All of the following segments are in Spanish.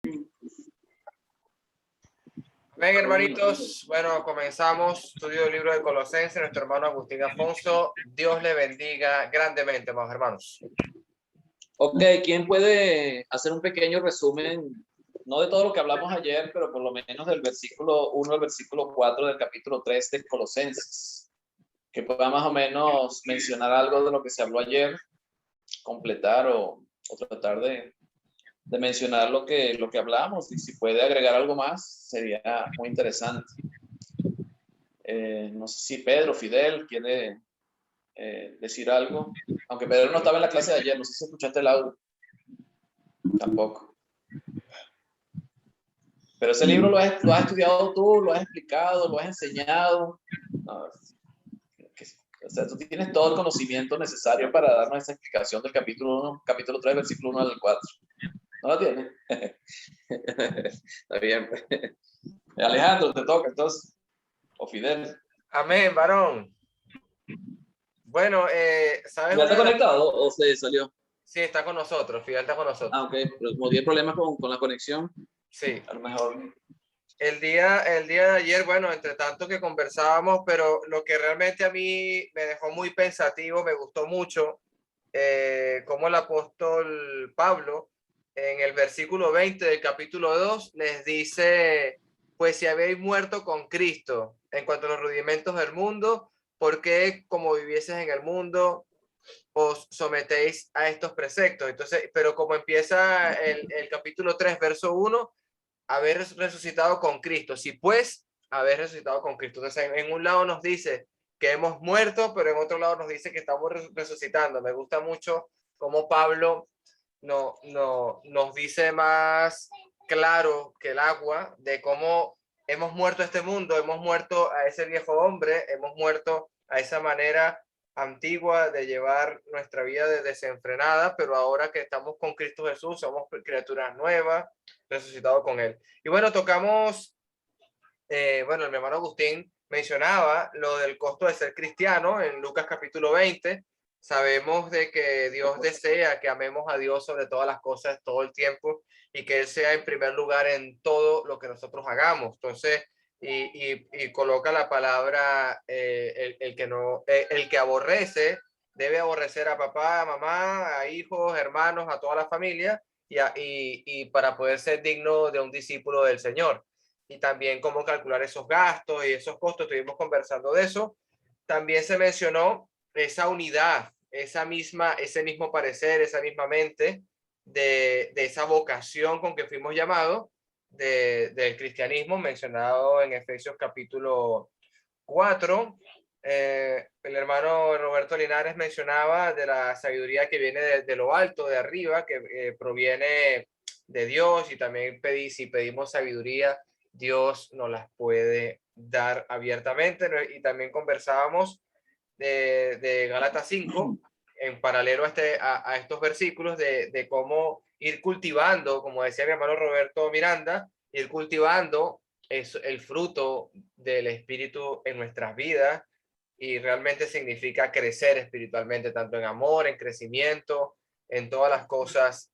Bien, hermanitos, bueno, comenzamos estudio del libro de Colosenses, nuestro hermano Agustín Afonso. Dios le bendiga grandemente, más hermanos. Ok, ¿quién puede hacer un pequeño resumen, no de todo lo que hablamos ayer, pero por lo menos del versículo 1 al versículo 4 del capítulo 3 de Colosenses? Que pueda más o menos mencionar algo de lo que se habló ayer, completar o tratar de mencionar lo que hablamos, y si puede agregar algo más, sería muy interesante. No sé si Pedro, Fidel, quiere decir algo, aunque Pedro no estaba en la clase de ayer, no sé si escuchaste el audio. Tampoco. Pero ese libro lo has estudiado tú, lo has explicado, lo has enseñado. No, o sea, tú tienes todo el conocimiento necesario para darnos esa explicación del capítulo 1, capítulo 3, versículo 1 al 4. ¿No la tienes? Está bien. Alejandro, te toca entonces. O Fidel. Amén, varón. Bueno, ¿sabes? ¿Ya está conectado o se salió? Sí, está con nosotros, Fidel está con nosotros. Ah, ok. Pero como tiene problemas con la conexión, sí. A lo mejor. El día de ayer, bueno, entre tanto que conversábamos, pero lo que realmente a mí me dejó muy pensativo, me gustó mucho, como el apóstol Pablo, en el versículo 20 del capítulo 2, les dice, pues si habéis muerto con Cristo en cuanto a los rudimentos del mundo, ¿por qué como vivieses en el mundo os sometéis a estos preceptos? Entonces, pero como empieza el capítulo 3, verso 1, haber resucitado con Cristo. Si pues haber resucitado con Cristo. Entonces, en un lado nos dice que hemos muerto, pero en otro lado nos dice que estamos resucitando. Me gusta mucho cómo Pablo nos dice más claro que el agua de cómo hemos muerto a este mundo, hemos muerto a ese viejo hombre, hemos muerto a esa manera antigua de llevar nuestra vida desenfrenada, pero ahora que estamos con Cristo Jesús, somos criaturas nuevas, resucitado con él. Y bueno, tocamos, bueno, el mi hermano Agustín mencionaba lo del costo de ser cristiano en Lucas capítulo 20. Sabemos de que Dios desea que amemos a Dios sobre todas las cosas todo el tiempo y que Él sea en primer lugar en todo lo que nosotros hagamos. Entonces, y coloca la palabra, el que no, el que aborrece, debe aborrecer a papá, a mamá, a hijos, hermanos, a toda la familia, y para poder ser digno de un discípulo del Señor. Y también cómo calcular esos gastos y esos costos, estuvimos conversando de eso. También se mencionó esa unidad, ese mismo parecer, esa misma mente de esa vocación con que fuimos llamados del cristianismo, mencionado en Efesios capítulo 4. El hermano Roberto Linares mencionaba de la sabiduría que viene de lo alto, de arriba, que proviene de Dios, y también si pedimos sabiduría, Dios nos las puede dar abiertamente. Y también conversábamos de Gálatas 5, en paralelo a estos versículos, de cómo ir cultivando, como decía mi hermano Roberto Miranda, ir cultivando el fruto del Espíritu en nuestras vidas, y realmente significa crecer espiritualmente, tanto en amor, en crecimiento, en todas las cosas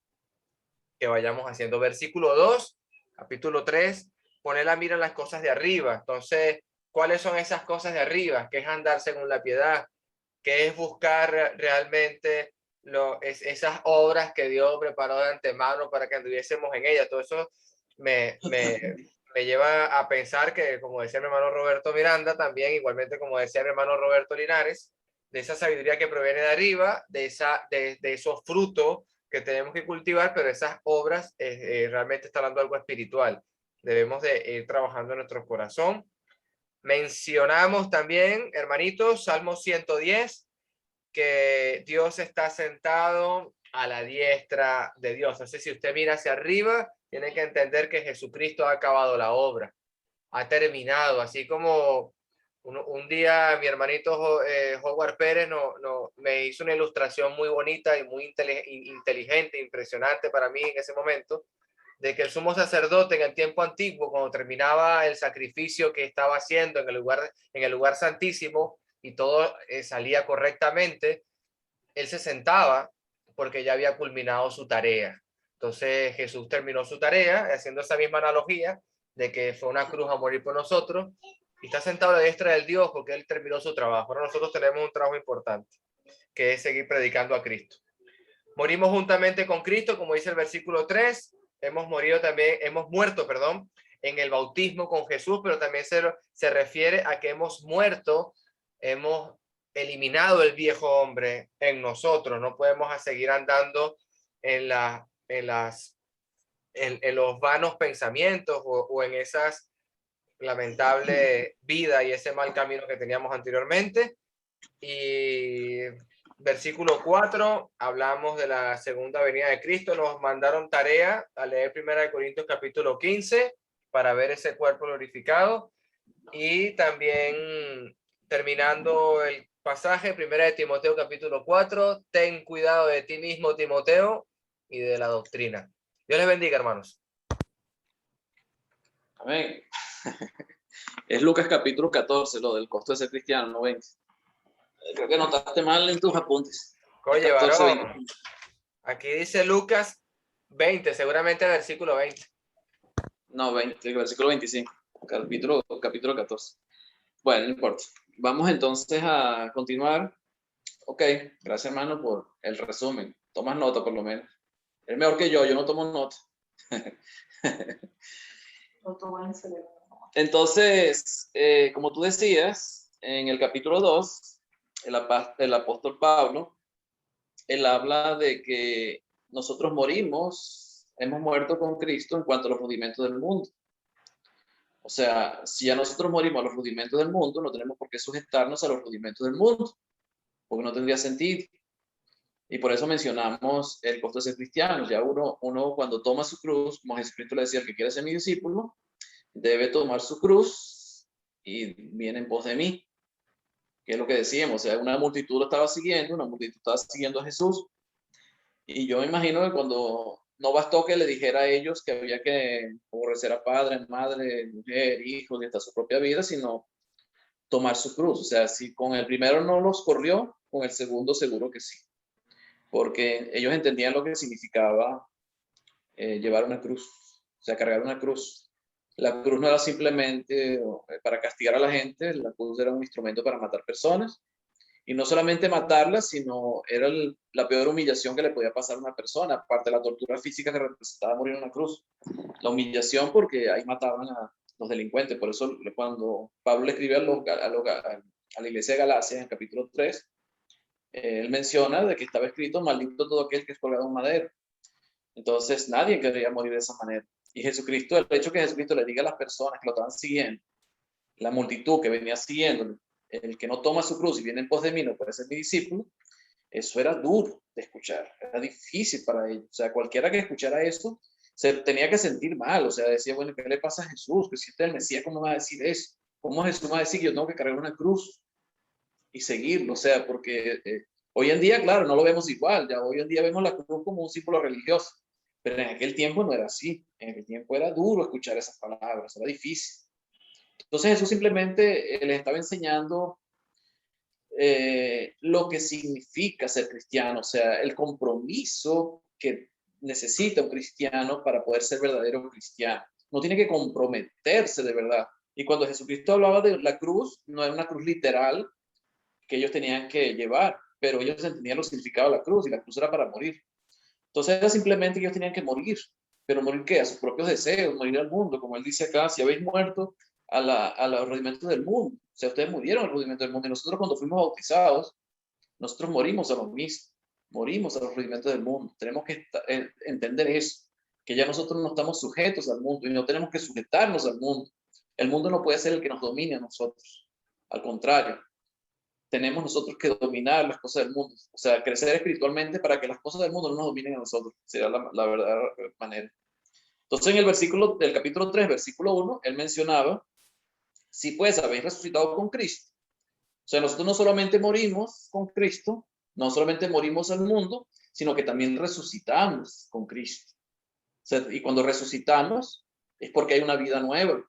que vayamos haciendo. Versículo 2, capítulo 3, poner la mira en las cosas de arriba. Entonces, ¿cuáles son esas cosas de arriba? ¿Qué es andar según la piedad? ¿Qué es buscar realmente esas obras que Dios preparó de antemano para que anduviésemos en ellas? Todo eso me lleva a pensar que, como decía mi hermano Roberto Miranda, también igualmente como decía mi hermano Roberto Linares, de esa sabiduría que proviene de arriba, de esos frutos que tenemos que cultivar, pero esas obras realmente están dando algo espiritual. Debemos de ir trabajando en nuestro corazón. Mencionamos también, hermanitos, Salmo 110, que Dios está sentado a la diestra de Dios. Así, si usted mira hacia arriba, tiene que entender que Jesucristo ha acabado la obra, ha terminado, así como un día mi hermanito Howard Pérez me hizo una ilustración muy bonita y muy inteligente, impresionante para mí en ese momento, de que el sumo sacerdote en el tiempo antiguo, cuando terminaba el sacrificio que estaba haciendo en el lugar santísimo, y todo salía correctamente, él se sentaba porque ya había culminado su tarea. Entonces Jesús terminó su tarea haciendo esa misma analogía de que fue una cruz a morir por nosotros y está sentado a la diestra del Dios porque él terminó su trabajo. Ahora nosotros tenemos un trabajo importante, que es seguir predicando a Cristo. Morimos juntamente con Cristo, como dice el versículo 3. Hemos muerto, en el bautismo con Jesús, pero también se refiere a que hemos muerto, hemos eliminado el viejo hombre en nosotros. No podemos seguir andando en los vanos pensamientos o en esas lamentable vida y ese mal camino que teníamos anteriormente. Y versículo 4, hablamos de la segunda venida de Cristo. Nos mandaron tarea a leer 1 Corintios capítulo 15 para ver ese cuerpo glorificado. Y también terminando el pasaje, 1 Timoteo capítulo 4, ten cuidado de ti mismo, Timoteo, y de la doctrina. Dios les bendiga, hermanos. Amén. Es Lucas capítulo 14, lo del costo de ser cristiano, no 20. Creo que notaste mal en tus apuntes. Oye, 14, varón, 20. aquí dice Lucas 20, seguramente versículo 20. No, 20, versículo 25, capítulo 14. Bueno, no importa. Vamos entonces a continuar. Ok, gracias hermano por el resumen. Tomas nota por lo menos. Es mejor que yo no tomo nota. Entonces, como tú decías, en el capítulo 2, el apóstol Pablo, él habla de que nosotros hemos muerto con Cristo en cuanto a los rudimentos del mundo. O sea, si ya nosotros morimos a los rudimentos del mundo, no tenemos por qué sujetarnos a los rudimentos del mundo, porque no tendría sentido. Y por eso mencionamos el costo de ser cristiano. Ya uno cuando toma su cruz, como Jesucristo le decía, el que quiere ser mi discípulo, debe tomar su cruz y viene en pos de mí. Que es lo que decíamos, o sea, una multitud lo estaba siguiendo, una multitud estaba siguiendo a Jesús. Y yo me imagino que cuando no bastó que le dijera a ellos que había que aborrecer a padre, madre, mujer, hijos y hasta su propia vida, sino tomar su cruz. O sea, si con el primero no los corrió, con el segundo seguro que sí. Porque ellos entendían lo que significaba llevar una cruz, o sea, cargar una cruz. La cruz no era simplemente para castigar a la gente, la cruz era un instrumento para matar personas. Y no solamente matarlas, sino era la peor humillación que le podía pasar a una persona, aparte de la tortura física que representaba morir en una cruz. La humillación porque ahí mataban a los delincuentes. Por eso cuando Pablo le escribe a la iglesia de Galacia en el capítulo 3, él menciona de que estaba escrito, maldito todo aquel que es colgado en madero. Entonces nadie quería morir de esa manera. Y Jesucristo, el hecho que Jesucristo le diga a las personas que lo estaban siguiendo, la multitud que venía siguiendo, el que no toma su cruz y viene en pos de mí no puede ser mi discípulo, eso era duro de escuchar, era difícil para ellos. O sea, cualquiera que escuchara eso se tenía que sentir mal, o sea, decía, bueno, ¿qué le pasa a Jesús? Que si este es el Mesías, ¿cómo va a decir eso? ¿Cómo Jesús va a decir que yo tengo que cargar una cruz y seguirlo? O sea, porque hoy en día, claro, no lo vemos igual, ya hoy en día vemos la cruz como un símbolo religioso, pero en aquel tiempo no era así, en aquel tiempo era duro escuchar esas palabras, era difícil. Entonces Jesús simplemente les estaba enseñando lo que significa ser cristiano, o sea, el compromiso que necesita un cristiano para poder ser verdadero cristiano. No tiene que comprometerse de verdad. Y cuando Jesucristo hablaba de la cruz, no era una cruz literal que ellos tenían que llevar, pero ellos entendían lo significado de la cruz y la cruz era para morir. Entonces era simplemente que ellos tenían que morir, pero morir ¿qué? A sus propios deseos, morir al mundo, como él dice acá, si habéis muerto a los rudimentos del mundo, o sea, ustedes murieron al rudimento del mundo y nosotros cuando fuimos bautizados, nosotros morimos a lo mismo, morimos a los rudimentos del mundo. Tenemos que entender eso, que ya nosotros no estamos sujetos al mundo y no tenemos que sujetarnos al mundo. El mundo no puede ser el que nos domine a nosotros, al contrario. Tenemos nosotros que dominar las cosas del mundo, o sea, crecer espiritualmente para que las cosas del mundo no nos dominen a nosotros, sería la verdadera manera. Entonces en el versículo del capítulo 3, versículo 1, él mencionaba, si pues habéis resucitado con Cristo. O sea, nosotros no solamente morimos con Cristo, no solamente morimos al mundo, sino que también resucitamos con Cristo. O sea, y cuando resucitamos es porque hay una vida nueva,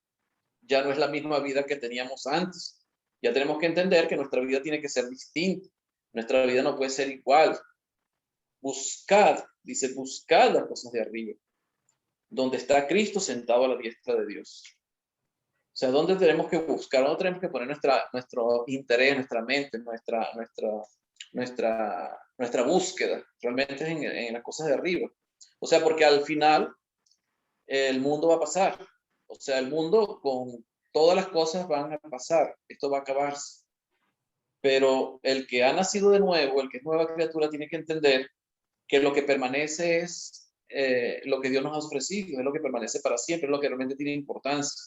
ya no es la misma vida que teníamos antes. Ya tenemos que entender que nuestra vida tiene que ser distinta. Nuestra vida no puede ser igual. buscad, dice, buscad las cosas de arriba, donde está Cristo sentado a la diestra de Dios. O sea, ¿dónde tenemos que buscar? ¿Dónde tenemos que poner nuestro interés, nuestra mente, nuestra búsqueda? Realmente es en las cosas de arriba. O sea, porque al final el mundo va a pasar. O sea, el mundo con todas las cosas van a pasar. Esto va a acabarse. Pero el que ha nacido de nuevo, el que es nueva criatura, tiene que entender que lo que permanece es lo que Dios nos ha ofrecido, es lo que permanece para siempre, es lo que realmente tiene importancia.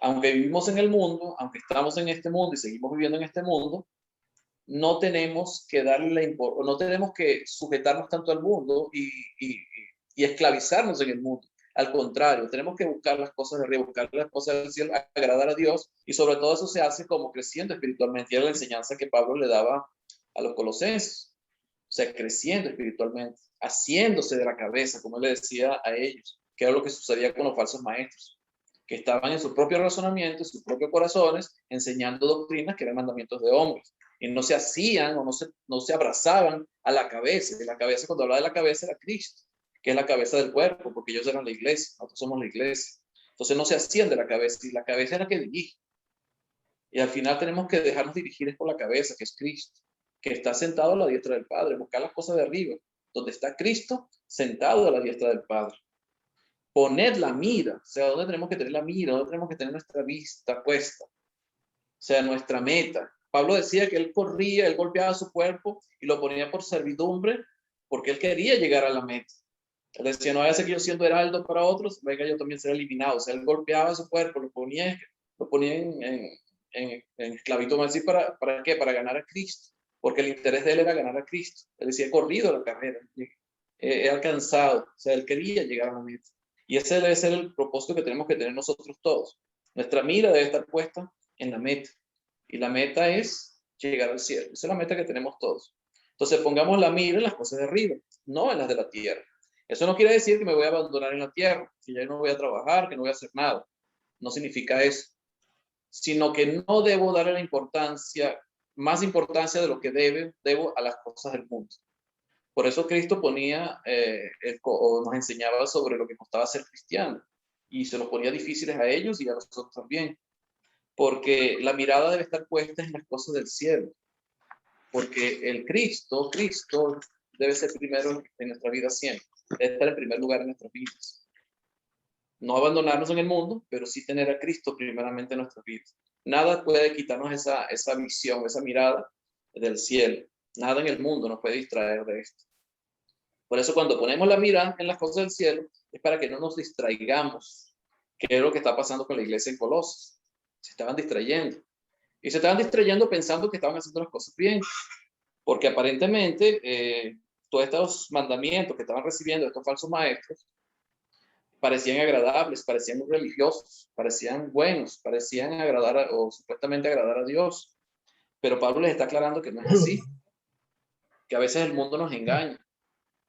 Aunque vivimos en el mundo, aunque estamos en este mundo y seguimos viviendo en este mundo, no tenemos que no tenemos que sujetarnos tanto al mundo y esclavizarnos en el mundo. Al contrario, tenemos que buscar las cosas de arriba, buscar las cosas del cielo, agradar a Dios, y sobre todo eso se hace como creciendo espiritualmente. Y era la enseñanza que Pablo le daba a los colosenses. O sea, creciendo espiritualmente, haciéndose de la cabeza, como él le decía a ellos, que era lo que sucedía con los falsos maestros, que estaban en su propio razonamiento, en sus propios corazones, enseñando doctrinas que eran mandamientos de hombres, y no se hacían o no se abrazaban a la cabeza. Y la cabeza, cuando hablaba de la cabeza, era Cristo, que es la cabeza del cuerpo, porque ellos eran la iglesia, nosotros somos la iglesia. Entonces no se hacían de la cabeza, y la cabeza era la que dirige. Y al final tenemos que dejarnos dirigir por la cabeza, que es Cristo, que está sentado a la diestra del Padre, buscar las cosas de arriba, donde está Cristo sentado a la diestra del Padre. Poner la mira, o sea, ¿dónde tenemos que tener la mira? ¿Dónde tenemos que tener nuestra vista puesta? O sea, nuestra meta. Pablo decía que él corría, él golpeaba su cuerpo y lo ponía por servidumbre, porque él quería llegar a la meta. Él decía, no vaya a ser que yo siendo heraldo para otros, venga yo también ser eliminado. O sea, él golpeaba su cuerpo, lo ponía en esclavitud, ¿para qué? Para ganar a Cristo, porque el interés de él era ganar a Cristo. Él decía, he corrido la carrera, he alcanzado, o sea, él quería llegar a la meta. Y ese debe ser el propósito que tenemos que tener nosotros todos. Nuestra mira debe estar puesta en la meta, y la meta es llegar al cielo. Esa es la meta que tenemos todos. Entonces pongamos la mira en las cosas de arriba, no en las de la tierra. Eso no quiere decir que me voy a abandonar en la tierra, que ya no voy a trabajar, que no voy a hacer nada. No significa eso, sino que no debo darle la importancia, más importancia de lo que debo a las cosas del mundo. Por eso Cristo ponía o nos enseñaba sobre lo que costaba ser cristiano, y se los ponía difíciles a ellos y a nosotros también, porque la mirada debe estar puesta en las cosas del cielo, porque el Cristo debe ser primero en nuestra vida siempre, debe estar en primer lugar en nuestras vidas. No abandonarnos en el mundo, pero sí tener a Cristo primeramente en nuestras vidas. Nada puede quitarnos esa visión, esa mirada del cielo. Nada en el mundo nos puede distraer de esto. Por eso cuando ponemos la mirada en las cosas del cielo, es para que no nos distraigamos, que es lo que está pasando con la iglesia en Colosas. Se estaban distrayendo. Y se estaban distrayendo pensando que estaban haciendo las cosas bien. Porque aparentemente todos estos mandamientos que estaban recibiendo estos falsos maestros parecían agradables, parecían muy religiosos, parecían buenos, parecían agradar o supuestamente agradar a Dios. Pero Pablo les está aclarando que no es así, que a veces el mundo nos engaña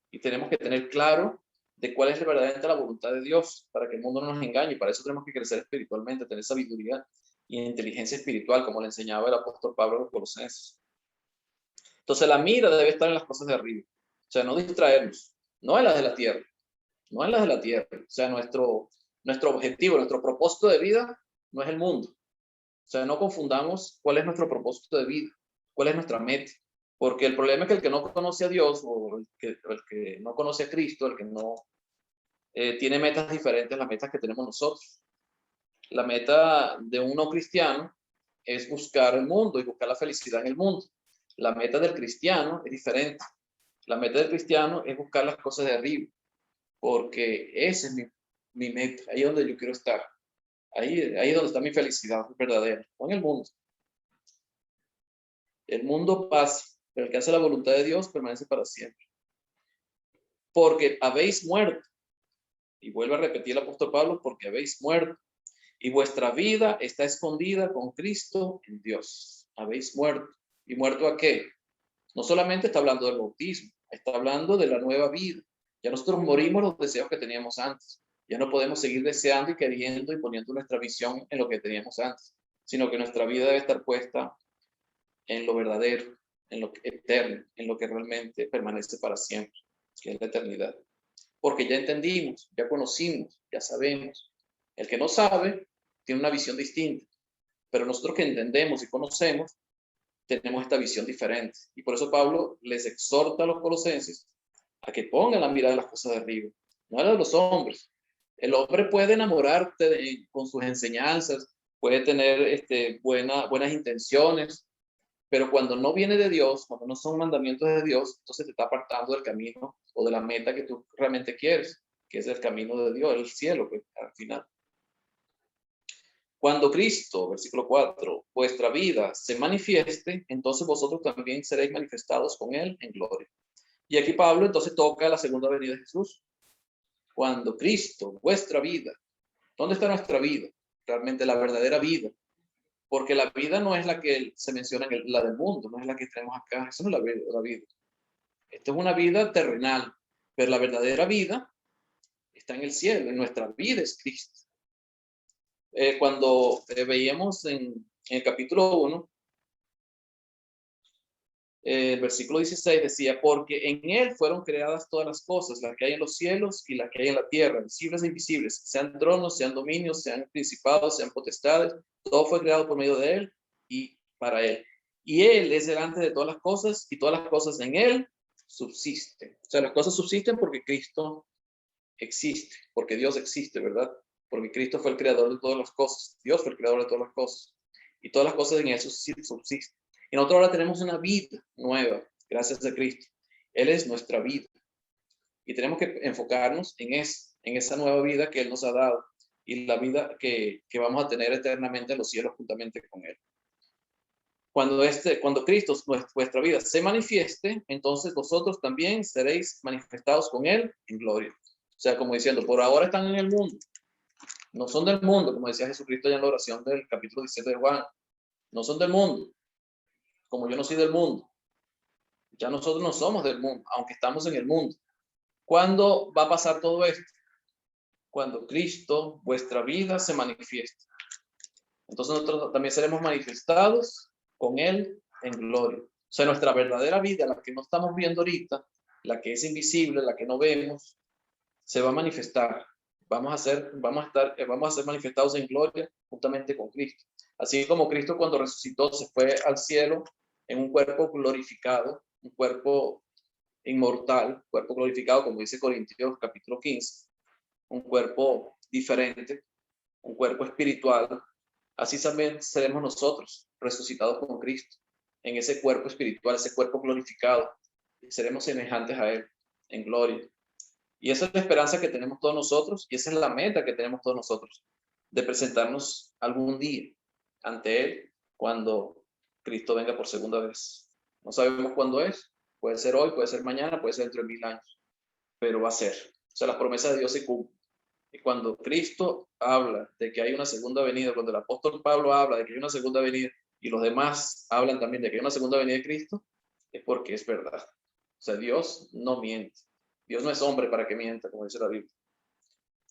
y tenemos que tener claro de cuál es verdaderamente la voluntad de Dios para que el mundo no nos engañe. Y para eso tenemos que crecer espiritualmente, tener sabiduría y inteligencia espiritual, como le enseñaba el apóstol Pablo a los Colosenses. Entonces la mira debe estar en las cosas de arriba, o sea, no distraernos, no en las de la tierra, no en las de la tierra. O sea, nuestro objetivo, nuestro propósito de vida no es el mundo. O sea, no confundamos cuál es nuestro propósito de vida, cuál es nuestra meta. Porque el problema es que el que no conoce a Dios, o el que no conoce a Cristo, el que no tiene metas diferentes a las metas que tenemos nosotros. La meta de un no cristiano es buscar el mundo y buscar la felicidad en el mundo. La meta del cristiano es diferente. La meta del cristiano es buscar las cosas de arriba, porque ese es mi meta, ahí es donde yo quiero estar. Ahí es donde está mi felicidad verdadera, no en el mundo. El mundo pasa, pero el que hace la voluntad de Dios permanece para siempre. Porque habéis muerto, y vuelve a repetir el apóstol Pablo, porque habéis muerto, y vuestra vida está escondida con Cristo en Dios. Habéis muerto. ¿Y muerto a qué? No solamente está hablando del bautismo, está hablando de la nueva vida. Ya nosotros morimos los deseos que teníamos antes. Ya no podemos seguir deseando y queriendo y poniendo nuestra visión en lo que teníamos antes, sino que nuestra vida debe estar puesta en lo verdadero, en lo eterno, en lo que realmente permanece para siempre. que es la eternidad. Porque ya entendimos, ya conocimos, ya sabemos. El que no sabe tiene una visión distinta, pero nosotros que entendemos y conocemos, tenemos esta visión diferente. Y por eso Pablo les exhorta a los colosenses a que pongan la mirada de las cosas de arriba, no a la de los hombres. El hombre puede enamorarte con sus enseñanzas, puede tener buenas intenciones, pero cuando no viene de Dios, cuando no son mandamientos de Dios, entonces te está apartando del camino o de la meta que tú realmente quieres, que es el camino de Dios, el cielo, pues, al final. Cuando Cristo, versículo 4, vuestra vida se manifieste, entonces vosotros también seréis manifestados con Él en gloria. Y aquí Pablo entonces toca la segunda venida de Jesús. Cuando Cristo, vuestra vida, ¿dónde está nuestra vida? Realmente la verdadera vida. Porque la vida no es la que se menciona en la del mundo, no es la que tenemos acá, eso no es la vida. Esta es una vida terrenal, pero la verdadera vida está en el cielo, en nuestra vida es Cristo. Cuando veíamos en el capítulo 1, el versículo 16 decía, porque en él fueron creadas todas las cosas, las que hay en los cielos y las que hay en la tierra, visibles e invisibles, sean tronos, sean dominios, sean principados, sean potestades, todo fue creado por medio de él y para él. Y él es delante de todas las cosas y todas las cosas en él subsisten. O sea, las cosas subsisten porque Cristo existe, porque Dios existe, ¿verdad? Porque Cristo fue el creador de todas las cosas, Dios fue el creador de todas las cosas y todas las cosas en él subsisten. Y nosotros ahora tenemos una vida nueva, gracias a Cristo. Él es nuestra vida. Y tenemos que enfocarnos en esa nueva vida que Él nos ha dado y la vida que vamos a tener eternamente en los cielos juntamente con Él. Cuando Cristo, vuestra vida, se manifieste, entonces vosotros también seréis manifestados con Él en gloria. O sea, como diciendo, por ahora están en el mundo. No son del mundo, como decía Jesucristo ya en la oración del capítulo 17 de Juan. No son del mundo, como yo no soy del mundo. Ya nosotros no somos del mundo, aunque estamos en el mundo. ¿Cuándo va a pasar todo esto? Cuando Cristo, vuestra vida, se manifieste. Entonces nosotros también seremos manifestados con Él en gloria. O sea, nuestra verdadera vida, la que no estamos viendo ahorita, la que es invisible, la que no vemos, se va a manifestar. Vamos a ser manifestados en gloria juntamente con Cristo. Así como Cristo cuando resucitó se fue al cielo en un cuerpo glorificado, un cuerpo inmortal, cuerpo glorificado, como dice Corintios capítulo 15, un cuerpo diferente, un cuerpo espiritual. Así también seremos nosotros resucitados con Cristo en ese cuerpo espiritual, ese cuerpo glorificado. Seremos semejantes a Él en gloria. Y esa es la esperanza que tenemos todos nosotros y esa es la meta que tenemos todos nosotros, de presentarnos algún día ante Él cuando Cristo venga por segunda vez. No sabemos cuándo es, puede ser hoy, puede ser mañana, puede ser dentro de 1000 años, pero va a ser. O sea, las promesas de Dios se cumplen. Y cuando Cristo habla de que hay una segunda venida, cuando el apóstol Pablo habla de que hay una segunda venida y los demás hablan también de que hay una segunda venida de Cristo, es porque es verdad. O sea, Dios no miente. Dios no es hombre para que mienta, como dice la Biblia.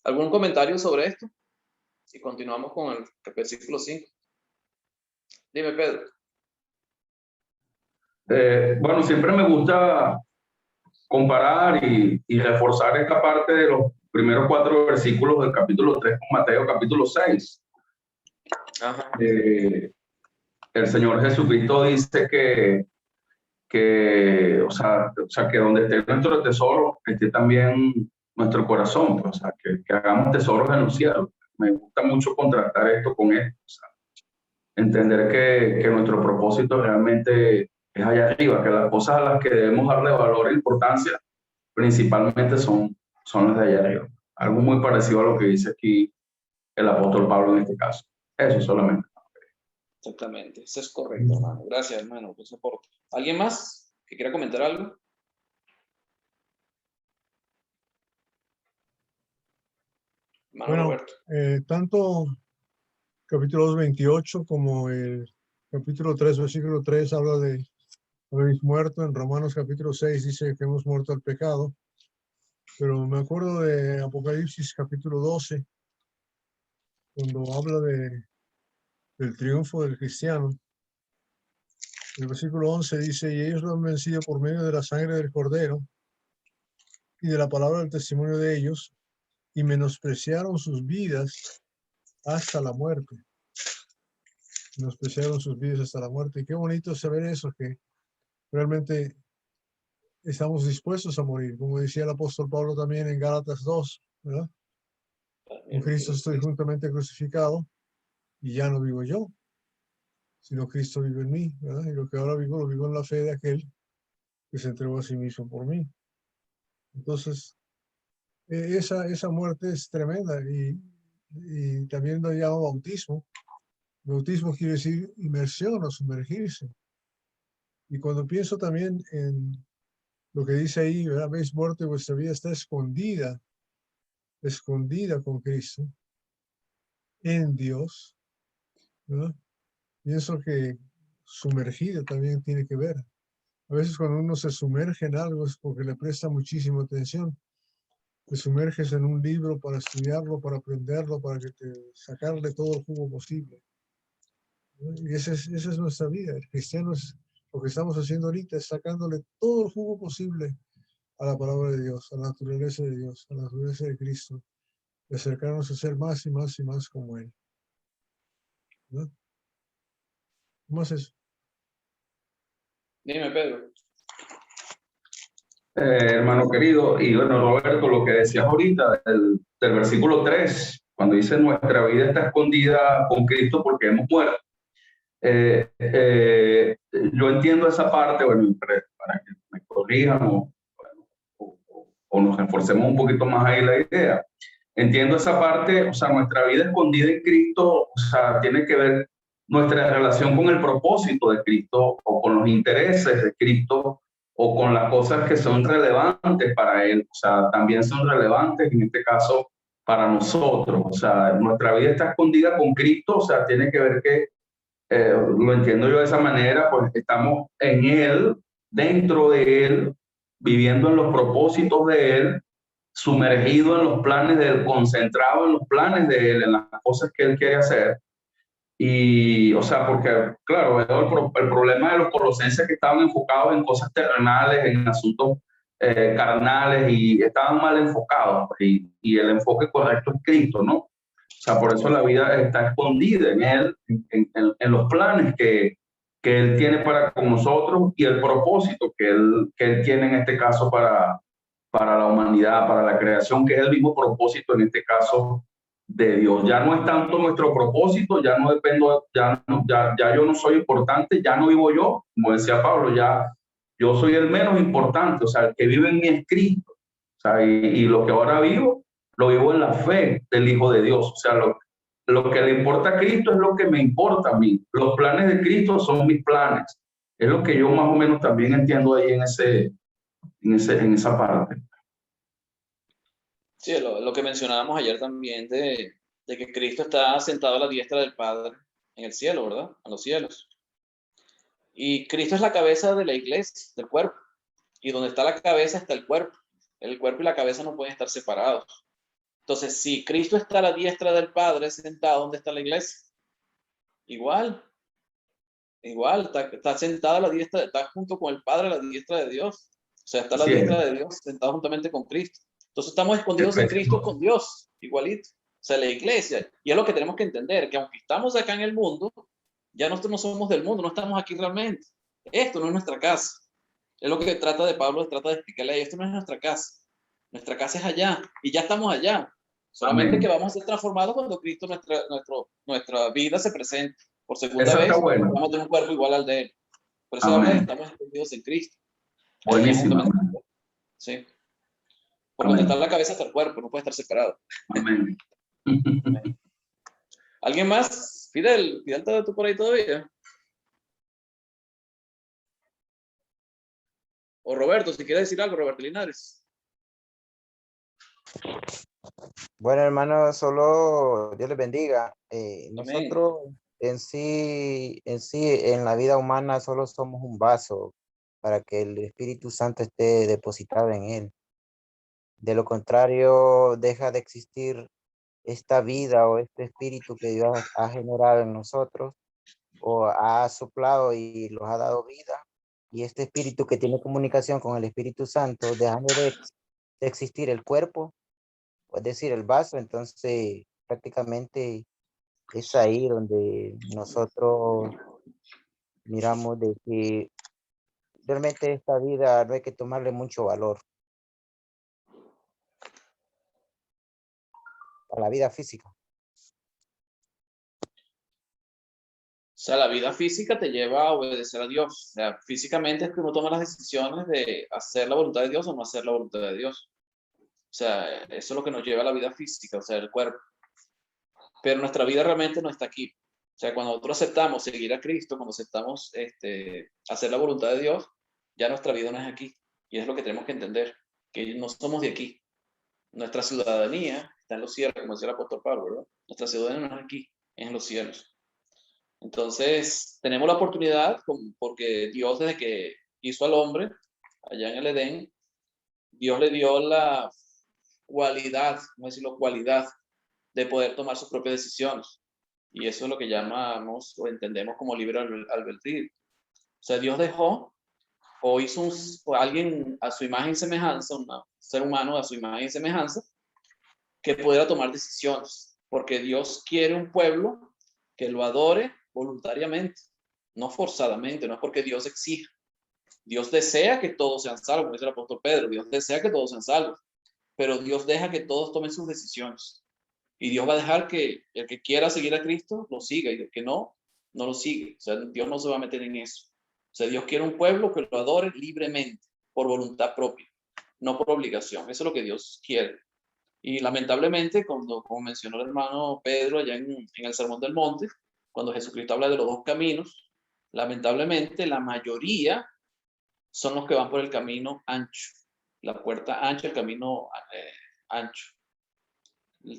¿Algún comentario sobre esto? Y continuamos con el versículo 5. Dime, Pedro. Bueno, siempre me gusta comparar y reforzar esta parte de los primeros 4 versículos del capítulo 3 con Mateo capítulo 6. Ajá. El Señor Jesucristo dice o sea, que donde esté nuestro tesoro, esté también nuestro corazón, pues, o sea, que hagamos tesoros en los cielos. Me gusta mucho contrastar esto con esto, o sea, entender que nuestro propósito realmente es allá arriba, que las cosas a las que debemos darle valor e importancia principalmente son las de allá arriba. Algo muy parecido a lo que dice aquí el apóstol Pablo en este caso. Eso solamente. Exactamente, eso es correcto, hermano. Gracias, hermano, por su aporte. ¿Alguien más que quiera comentar algo? Hermano Bueno, Roberto. tanto capítulo 2:28 como el capítulo 3, versículo 3 habla de habéis muerto. En Romanos capítulo 6 dice que hemos muerto al pecado. Pero me acuerdo de Apocalipsis capítulo 12, cuando habla del triunfo del cristiano. El versículo 11 dice, y ellos lo han vencido por medio de la sangre del Cordero y de la palabra del testimonio de ellos, y menospreciaron sus vidas hasta la muerte. Menospreciaron sus vidas hasta la muerte. Y qué bonito saber eso, que realmente estamos dispuestos a morir. Como decía el apóstol Pablo también en Gálatas 2, ¿verdad? Con Cristo estoy juntamente crucificado y ya no vivo yo, sino Cristo vive en mí, ¿verdad? Y lo que ahora vivo, lo vivo en la fe de aquel que se entregó a sí mismo por mí. Entonces, esa muerte es tremenda y también lo llamo bautismo. Bautismo quiere decir inmersión o sumergirse. Y cuando pienso también en lo que dice ahí, ¿verdad? Habéis muerto y vuestra vida está escondida con Cristo en Dios, ¿verdad? Pienso que sumergida también tiene que ver. A veces cuando uno se sumerge en algo es porque le presta muchísima atención. Te sumerges en un libro para estudiarlo, para aprenderlo, para que te sacarle todo el jugo posible, ¿no? Y esa es nuestra vida. El cristiano es lo que estamos haciendo ahorita, es sacándole todo el jugo posible a la palabra de Dios, a la naturaleza de Dios, a la naturaleza de Cristo, y acercarnos a ser más y más y más como Él, ¿no? ¿Cómo es eso? Dime, Pedro. Hermano querido, y bueno, Roberto, lo que decías ahorita del versículo 3, cuando dice nuestra vida está escondida con Cristo porque hemos muerto. Yo entiendo esa parte, bueno, para que me corrijan o nos esforcemos un poquito más ahí la idea. Entiendo esa parte, o sea, nuestra vida escondida en Cristo, o sea, tiene que ver nuestra relación con el propósito de Cristo o con los intereses de Cristo o con las cosas que son relevantes para Él, o sea, también son relevantes en este caso para nosotros, o sea, nuestra vida está escondida con Cristo, o sea, tiene que ver que, lo entiendo yo de esa manera, pues estamos en Él, dentro de Él, viviendo en los propósitos de Él, sumergido en los planes de Él, concentrado en los planes de Él, en las cosas que Él quiere hacer. Y, o sea, porque, claro, el problema de los colosenses que estaban enfocados en cosas terrenales, en asuntos carnales, y estaban mal enfocados, y el enfoque correcto es Cristo, ¿no? O sea, por eso la vida está escondida en Él, en los planes que Él tiene para con nosotros y el propósito que Él tiene en este caso para la humanidad, para la creación, que es el mismo propósito en este caso de Dios. Ya no es tanto nuestro propósito, ya no dependo, ya yo no soy importante, ya no vivo yo, como decía Pablo, ya yo soy el menos importante, o sea, el que vive en mí es Cristo. O sea, y lo que ahora vivo, lo vivo en la fe del Hijo de Dios. O sea, lo que le importa a Cristo es lo que me importa a mí. Los planes de Cristo son mis planes. Es lo que yo más o menos también entiendo ahí en esa parte. Sí, lo que mencionábamos ayer también de que Cristo está sentado a la diestra del Padre en el cielo, ¿verdad? A los cielos. Y Cristo es la cabeza de la iglesia, del cuerpo. Y donde está la cabeza está el cuerpo. El cuerpo y la cabeza no pueden estar separados. Entonces, si Cristo está a la diestra del Padre sentado, ¿dónde está la iglesia? Igual, está sentada a la diestra, está junto con el Padre a la diestra de Dios. O sea, está a la diestra de Dios, sentado juntamente con Cristo. Entonces estamos escondidos en Cristo con Dios, igualito. O sea, la iglesia. Y es lo que tenemos que entender, que aunque estamos acá en el mundo, ya nosotros no somos del mundo, no estamos aquí realmente. Esto no es nuestra casa. Es lo que trata de Pablo, trata de explicarle, esto no es nuestra casa. Nuestra casa es allá y ya estamos allá. Solamente que vamos a ser transformados cuando Cristo, nuestra vida se presente por segunda vez. Bueno. Vamos a tener un cuerpo igual al de Él. Por eso habla de estamos escondidos en Cristo. Buenísimo. Sí. Porque donde está la cabeza está el cuerpo, no puede estar separado. Amén. ¿Alguien más? Fidel, ¿está tú por ahí todavía? O Roberto, si quieres decir algo, Roberto Linares. Bueno, hermano, solo Dios les bendiga. Nosotros en sí, en la vida humana solo somos un vaso para que el Espíritu Santo esté depositado en él. De lo contrario, deja de existir esta vida o este espíritu que Dios ha generado en nosotros o ha soplado y los ha dado vida. Y este espíritu que tiene comunicación con el Espíritu Santo, dejando de existir el cuerpo, es decir, el vaso. Entonces, prácticamente es ahí donde nosotros miramos de que realmente esta vida no hay que tomarle mucho valor a la vida física. O sea, la vida física te lleva a obedecer a Dios. O sea, físicamente es que uno toma las decisiones de hacer la voluntad de Dios o no hacer la voluntad de Dios. O sea, eso es lo que nos lleva a la vida física, o sea, el cuerpo. Pero nuestra vida realmente no está aquí. O sea, cuando nosotros aceptamos seguir a Cristo, cuando aceptamos hacer la voluntad de Dios, ya nuestra vida no es aquí. Y es lo que tenemos que entender, que no somos de aquí. Nuestra ciudadanía está en los cielos, como decía el apóstol Pablo, ¿verdad? Nuestra ciudadanía no es aquí, es en los cielos. Entonces, tenemos la oportunidad, porque Dios desde que hizo al hombre, allá en el Edén, Dios le dio la cualidad, vamos a decirlo, cualidad de poder tomar sus propias decisiones. Y eso es lo que llamamos o entendemos como libre albedrío. O sea, Dios dejó o hizo alguien a su imagen y semejanza, un ser humano a su imagen y semejanza, que pudiera tomar decisiones. Porque Dios quiere un pueblo que lo adore voluntariamente, no forzadamente, no es porque Dios exija. Dios desea que todos sean salvos, como dice el apóstol Pedro. Dios desea que todos sean salvos, pero Dios deja que todos tomen sus decisiones. Y Dios va a dejar que el que quiera seguir a Cristo lo siga y el que no, no lo sigue. O sea, Dios no se va a meter en eso. O sea, Dios quiere un pueblo que lo adore libremente, por voluntad propia, no por obligación. Eso es lo que Dios quiere. Y lamentablemente, como mencionó el hermano Pedro allá en el Sermón del Monte, cuando Jesucristo habla de los dos caminos, lamentablemente la mayoría son los que van por el camino ancho, la puerta ancha, el camino ancho.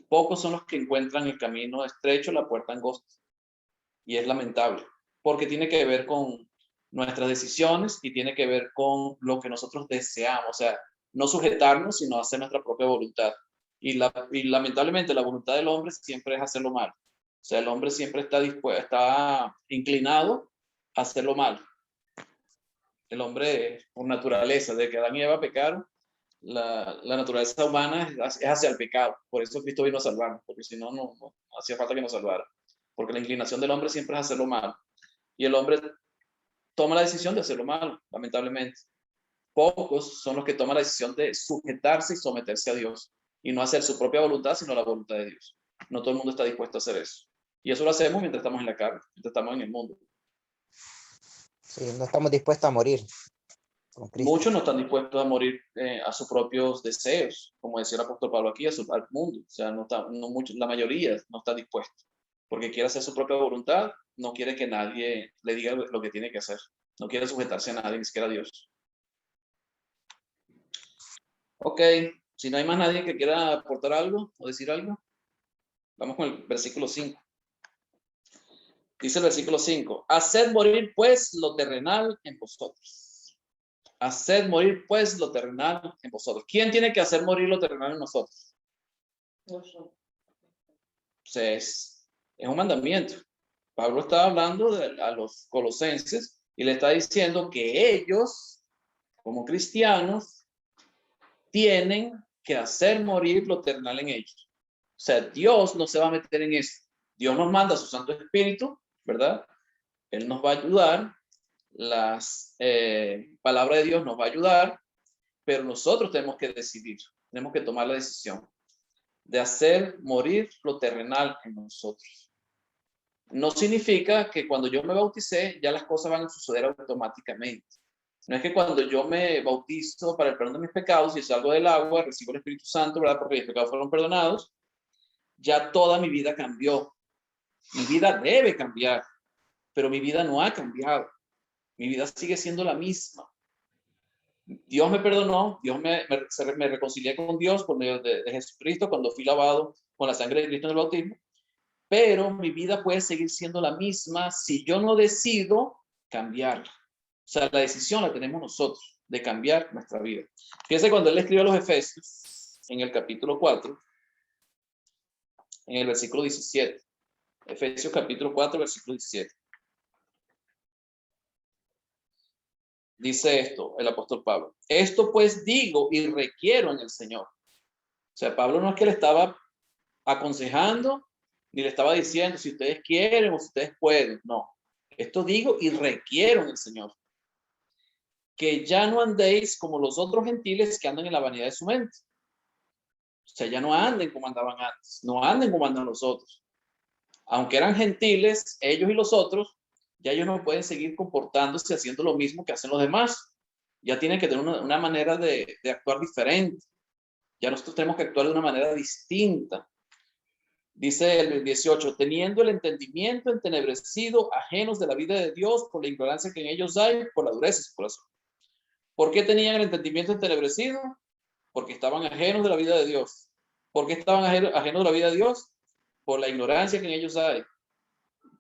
Pocos son los que encuentran el camino estrecho, la puerta angosta. Y es lamentable, porque tiene que ver con nuestras decisiones y tiene que ver con lo que nosotros deseamos. O sea, no sujetarnos, sino hacer nuestra propia voluntad. Y lamentablemente la voluntad del hombre siempre es hacerlo mal. O sea, el hombre siempre está dispuesto, está inclinado a hacerlo mal. El hombre, por naturaleza, de que Adán y Eva pecaron, la naturaleza humana es hacia el pecado. Por eso Cristo vino a salvarnos, porque si no, no hacía falta que nos salvara. Porque la inclinación del hombre siempre es hacerlo malo. Y el hombre toma la decisión de hacerlo malo, lamentablemente. Pocos son los que toman la decisión de sujetarse y someterse a Dios y no hacer su propia voluntad, sino la voluntad de Dios. No todo el mundo está dispuesto a hacer eso. Y eso lo hacemos mientras estamos en la carne, mientras estamos en el mundo. Sí, no estamos dispuestos a morir con Cristo. Muchos no están dispuestos a morir a sus propios deseos, como decía el apóstol Pablo aquí, al mundo. O sea, la mayoría no está dispuesta, porque quiere hacer su propia voluntad, no quiere que nadie le diga lo que tiene que hacer. No quiere sujetarse a nadie, ni siquiera a Dios. Ok, si no hay más nadie que quiera aportar algo o decir algo, vamos con el versículo 5. Dice el versículo 5, haced morir pues lo terrenal en vosotros. Haced morir pues lo terrenal en vosotros. ¿Quién tiene que hacer morir lo terrenal en nosotros? Nosotros. Es un mandamiento. Pablo está hablando a los colosenses y le está diciendo que ellos, como cristianos, tienen que hacer morir lo terrenal en ellos. O sea, Dios no se va a meter en eso. Dios nos manda a su Santo Espíritu, ¿verdad? Él nos va a ayudar, las palabras de Dios nos va a ayudar, pero nosotros tenemos que decidir, tenemos que tomar la decisión de hacer morir lo terrenal en nosotros. No significa que cuando yo me bauticé ya las cosas van a suceder automáticamente. No es que cuando yo me bautizo para el perdón de mis pecados y salgo del agua, recibo el Espíritu Santo, ¿verdad? Porque mis pecados fueron perdonados, ya toda mi vida cambió. Mi vida debe cambiar, pero mi vida no ha cambiado. Mi vida sigue siendo la misma. Dios me perdonó, Dios me reconcilié con Dios por medio de Jesucristo cuando fui lavado con la sangre de Cristo en el bautismo, pero mi vida puede seguir siendo la misma si yo no decido cambiarla. O sea, la decisión la tenemos nosotros de cambiar nuestra vida. Fíjense cuando él escribe a los Efesios, en el capítulo 4, en el versículo 17. Efesios capítulo 4, versículo 17. dice esto el apóstol Pablo. Esto pues digo y requiero en el Señor. O sea, Pablo no es que le estaba aconsejando, ni le estaba diciendo si ustedes quieren o si ustedes pueden. No. Esto digo y requiero en el Señor. Que ya no andéis como los otros gentiles que andan en la vanidad de su mente. O sea, ya no anden como andaban antes. No anden como andan los otros. Aunque eran gentiles, ellos y los otros, ya ellos no pueden seguir comportándose haciendo lo mismo que hacen los demás. Ya tienen que tener una manera de actuar diferente. Ya nosotros tenemos que actuar de una manera distinta. Dice el 18, teniendo el entendimiento entenebrecido, ajenos de la vida de Dios por la ignorancia que en ellos hay, por la dureza de su corazón. ¿Por qué tenían el entendimiento entenebrecido? Porque estaban ajenos de la vida de Dios. ¿Por qué estaban ajenos de la vida de Dios? Por la ignorancia que en ellos hay.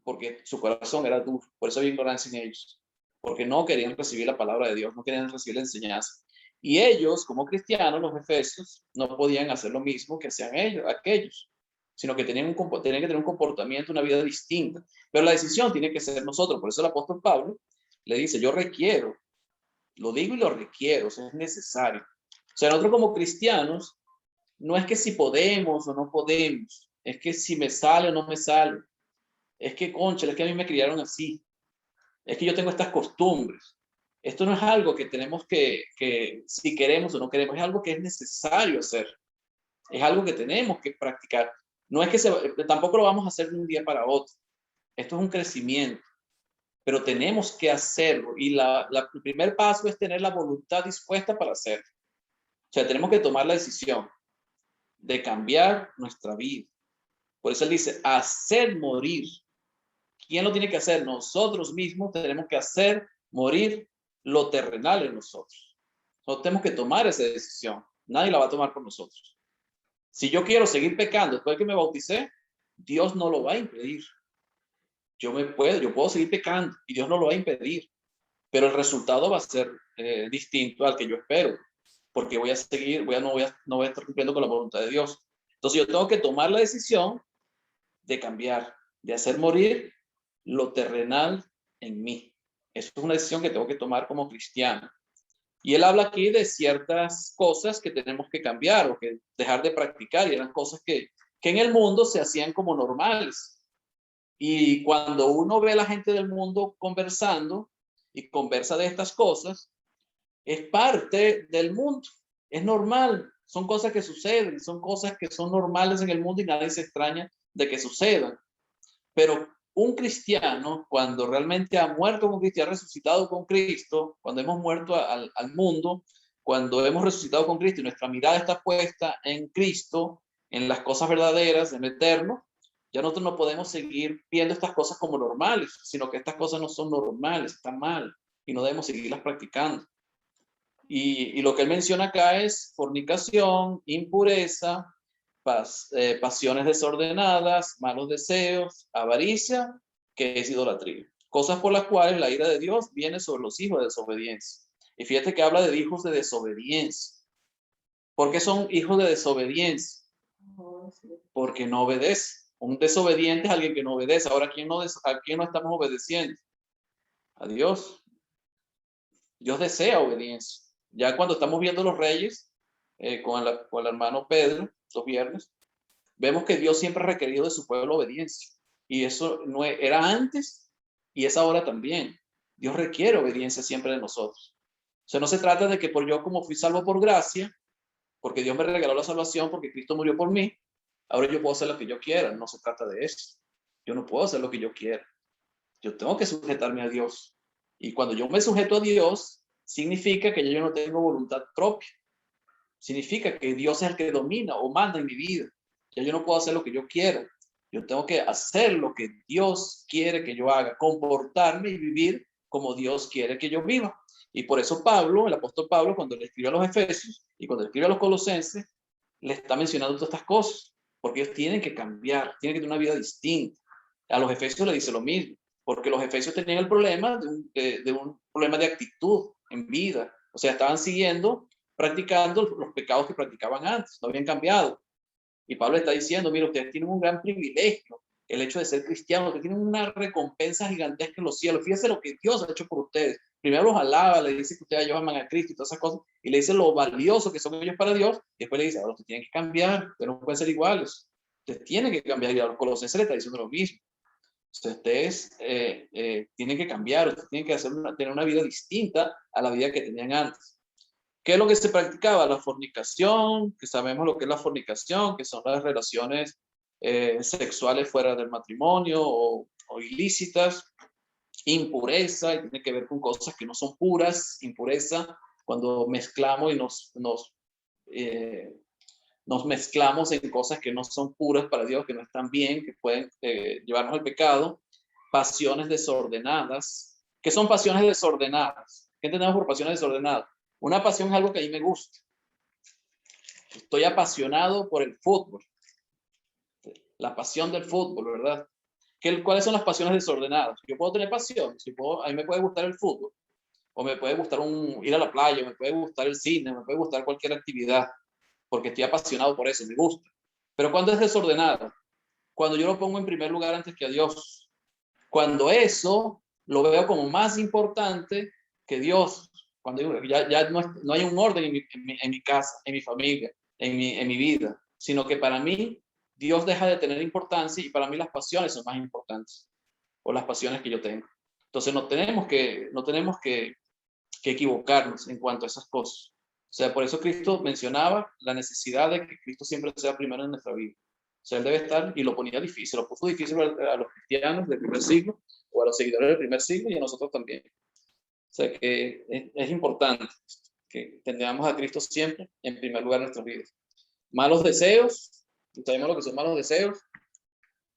Porque su corazón era duro. Por eso había ignorancia en ellos. Porque no querían recibir la palabra de Dios, no querían recibir la enseñanza. Y ellos, como cristianos, los efesios, no podían hacer lo mismo que hacían ellos, aquellos, sino que tenían que tener un comportamiento, una vida distinta. Pero la decisión tiene que ser nosotros. Por eso el apóstol Pablo le dice, yo requiero, lo digo y lo requiero, o sea, es necesario. O sea, nosotros como cristianos, no es que si podemos o no podemos, es que si me sale o no me sale. Es que, concha, es que a mí me criaron así. Es que yo tengo estas costumbres. Esto no es algo que tenemos que si queremos o no queremos, es algo que es necesario hacer. Es algo que tenemos que practicar. No es que tampoco lo vamos a hacer de un día para otro. Esto es un crecimiento, pero tenemos que hacerlo. Y el primer paso es tener la voluntad dispuesta para hacerlo. O sea, tenemos que tomar la decisión de cambiar nuestra vida. Por eso él dice, hacer morir. ¿Quién lo tiene que hacer? Nosotros mismos tenemos que hacer morir lo terrenal en nosotros. Nosotros tenemos que tomar esa decisión. Nadie la va a tomar por nosotros. Si yo quiero seguir pecando después de que me bauticé, Dios no lo va a impedir. Yo puedo seguir pecando y Dios no lo va a impedir. Pero el resultado va a ser distinto al que yo espero. Porque voy a seguir, no voy a estar cumpliendo con la voluntad de Dios. Entonces yo tengo que tomar la decisión de cambiar, de hacer morir lo terrenal en mí. Eso es una decisión que tengo que tomar como cristiano. Y él habla aquí de ciertas cosas que tenemos que cambiar o que dejar de practicar, y eran cosas que en el mundo se hacían como normales. Y cuando uno ve a la gente del mundo conversando y conversa de estas cosas, es parte del mundo, es normal, son cosas que suceden, son cosas que son normales en el mundo y nadie se extraña de que sucedan. Pero un cristiano, cuando realmente ha muerto como cristiano, resucitado con Cristo, cuando hemos muerto al mundo, cuando hemos resucitado con Cristo y nuestra mirada está puesta en Cristo, en las cosas verdaderas, en lo eterno, ya nosotros no podemos seguir viendo estas cosas como normales, sino que estas cosas no son normales, están mal y no debemos seguirlas practicando. Y lo que él menciona acá es fornicación, impureza, pasiones desordenadas, malos deseos, avaricia, que es idolatría. Cosas por las cuales la ira de Dios viene sobre los hijos de desobediencia. Y fíjate que habla de hijos de desobediencia. ¿Por qué son hijos de desobediencia? Porque no obedece. Un desobediente es alguien que no obedece. Ahora, ¿a quién no estamos obedeciendo? A Dios. Dios desea obediencia. Ya cuando estamos viendo los reyes, con el hermano Pedro, los viernes, vemos que Dios siempre ha requerido de su pueblo obediencia. Y eso no era antes y es ahora también. Dios requiere obediencia siempre de nosotros. O sea, no se trata de que por yo como fui salvo por gracia, porque Dios me regaló la salvación, porque Cristo murió por mí, ahora yo puedo hacer lo que yo quiera. No se trata de eso. Yo no puedo hacer lo que yo quiera. Yo tengo que sujetarme a Dios. Y cuando yo me sujeto a Dios, significa que yo no tengo voluntad propia. Significa que Dios es el que domina o manda en mi vida. Ya yo no puedo hacer lo que yo quiera. Yo tengo que hacer lo que Dios quiere que yo haga, comportarme y vivir como Dios quiere que yo viva. Y por eso Pablo, el apóstol Pablo, cuando le escribe a los Efesios y cuando le escribe a los Colosenses, le está mencionando todas estas cosas, porque ellos tienen que cambiar, tienen que tener una vida distinta. A los Efesios le dice lo mismo, porque los Efesios tenían el problema de un problema de actitud en vida. O sea, estaban practicando los pecados que practicaban antes, no habían cambiado. Y Pablo está diciendo, mira, ustedes tienen un gran privilegio, el hecho de ser cristianos, ustedes tienen una recompensa gigantesca en los cielos. Fíjense lo que Dios ha hecho por ustedes. primero los alaba, le dice que ustedes aman a Cristo y todas esas cosas, y le dice lo valioso que son ellos para Dios, y después le dice, ahora ustedes tienen que cambiar, ustedes no pueden ser iguales, ustedes tienen que cambiar, y a los Colosenses le está diciendo lo mismo. Ustedes tienen que cambiar, ustedes tienen que tener una vida distinta a la vida que tenían antes. ¿Qué es lo que se practicaba? La fornicación, que sabemos lo que es la fornicación, que son las relaciones sexuales fuera del matrimonio o ilícitas, impureza, y tiene que ver con cosas que no son puras, impureza, cuando mezclamos y nos mezclamos en cosas que no son puras para Dios, que no están bien, que pueden llevarnos al pecado. Pasiones desordenadas. ¿Qué son pasiones desordenadas? ¿Qué entendemos por pasiones desordenadas? Una pasión es algo que a mí me gusta. Estoy apasionado por el fútbol. La pasión del fútbol, ¿verdad? ¿Cuáles son las pasiones desordenadas? Yo puedo tener pasión. A mí me puede gustar el fútbol. O me puede gustar ir a la playa, o me puede gustar el cine, me puede gustar cualquier actividad. Porque estoy apasionado por eso, me gusta. Pero cuando es desordenado, cuando yo lo pongo en primer lugar antes que a Dios, cuando eso lo veo como más importante que Dios, cuando ya no hay un orden en mi casa, en mi familia, en mi vida, sino que para mí Dios deja de tener importancia y para mí las pasiones son más importantes, o las pasiones que yo tengo. Entonces no tenemos que equivocarnos en cuanto a esas cosas. O sea, por eso Cristo mencionaba la necesidad de que Cristo siempre sea primero en nuestra vida. O sea, Él debe estar, y lo ponía difícil, lo puso difícil a los cristianos del primer siglo, o a los seguidores del primer siglo, y a nosotros también. O sea, que es importante que tengamos a Cristo siempre en primer lugar en nuestras vidas. Malos deseos, sabemos lo que son malos deseos,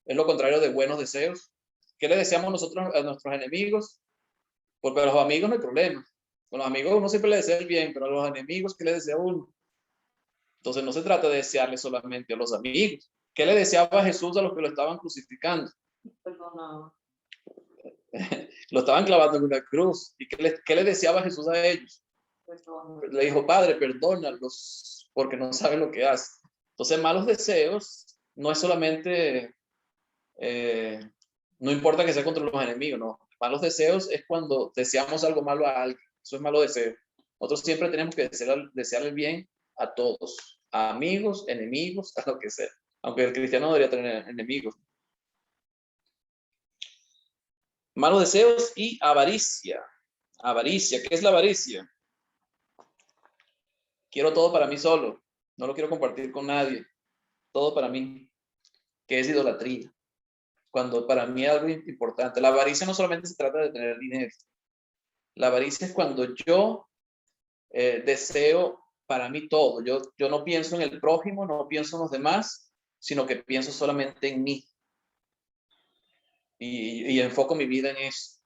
es lo contrario de buenos deseos. ¿Qué le deseamos nosotros a nuestros enemigos? Porque a los amigos no hay problema. Con los amigos uno siempre le desea el bien, pero a los enemigos, ¿qué le desea uno? Entonces no se trata de desearle solamente a los amigos. ¿Qué le deseaba Jesús a los que lo estaban crucificando? Perdonado. Lo estaban clavando en una cruz. ¿Y qué le deseaba Jesús a ellos? Perdón. Le dijo, Padre, perdónalos porque no saben lo que hacen. Entonces, malos deseos no es solamente, no importa que sea contra los enemigos, no. Malos deseos es cuando deseamos algo malo a alguien. Eso es malo deseo. Nosotros siempre tenemos que desear el bien a todos, a amigos, enemigos, a lo que sea. Aunque el cristiano debería tener enemigos. Malos deseos y avaricia. Avaricia, ¿qué es la avaricia? Quiero todo para mí solo. No lo quiero compartir con nadie. Todo para mí. ¿Qué es idolatría? Cuando para mí es algo importante. La avaricia no solamente se trata de tener dinero. La avaricia es cuando yo deseo para mí todo. Yo no pienso en el prójimo, no pienso en los demás, sino que pienso solamente en mí. Y enfoco mi vida en eso.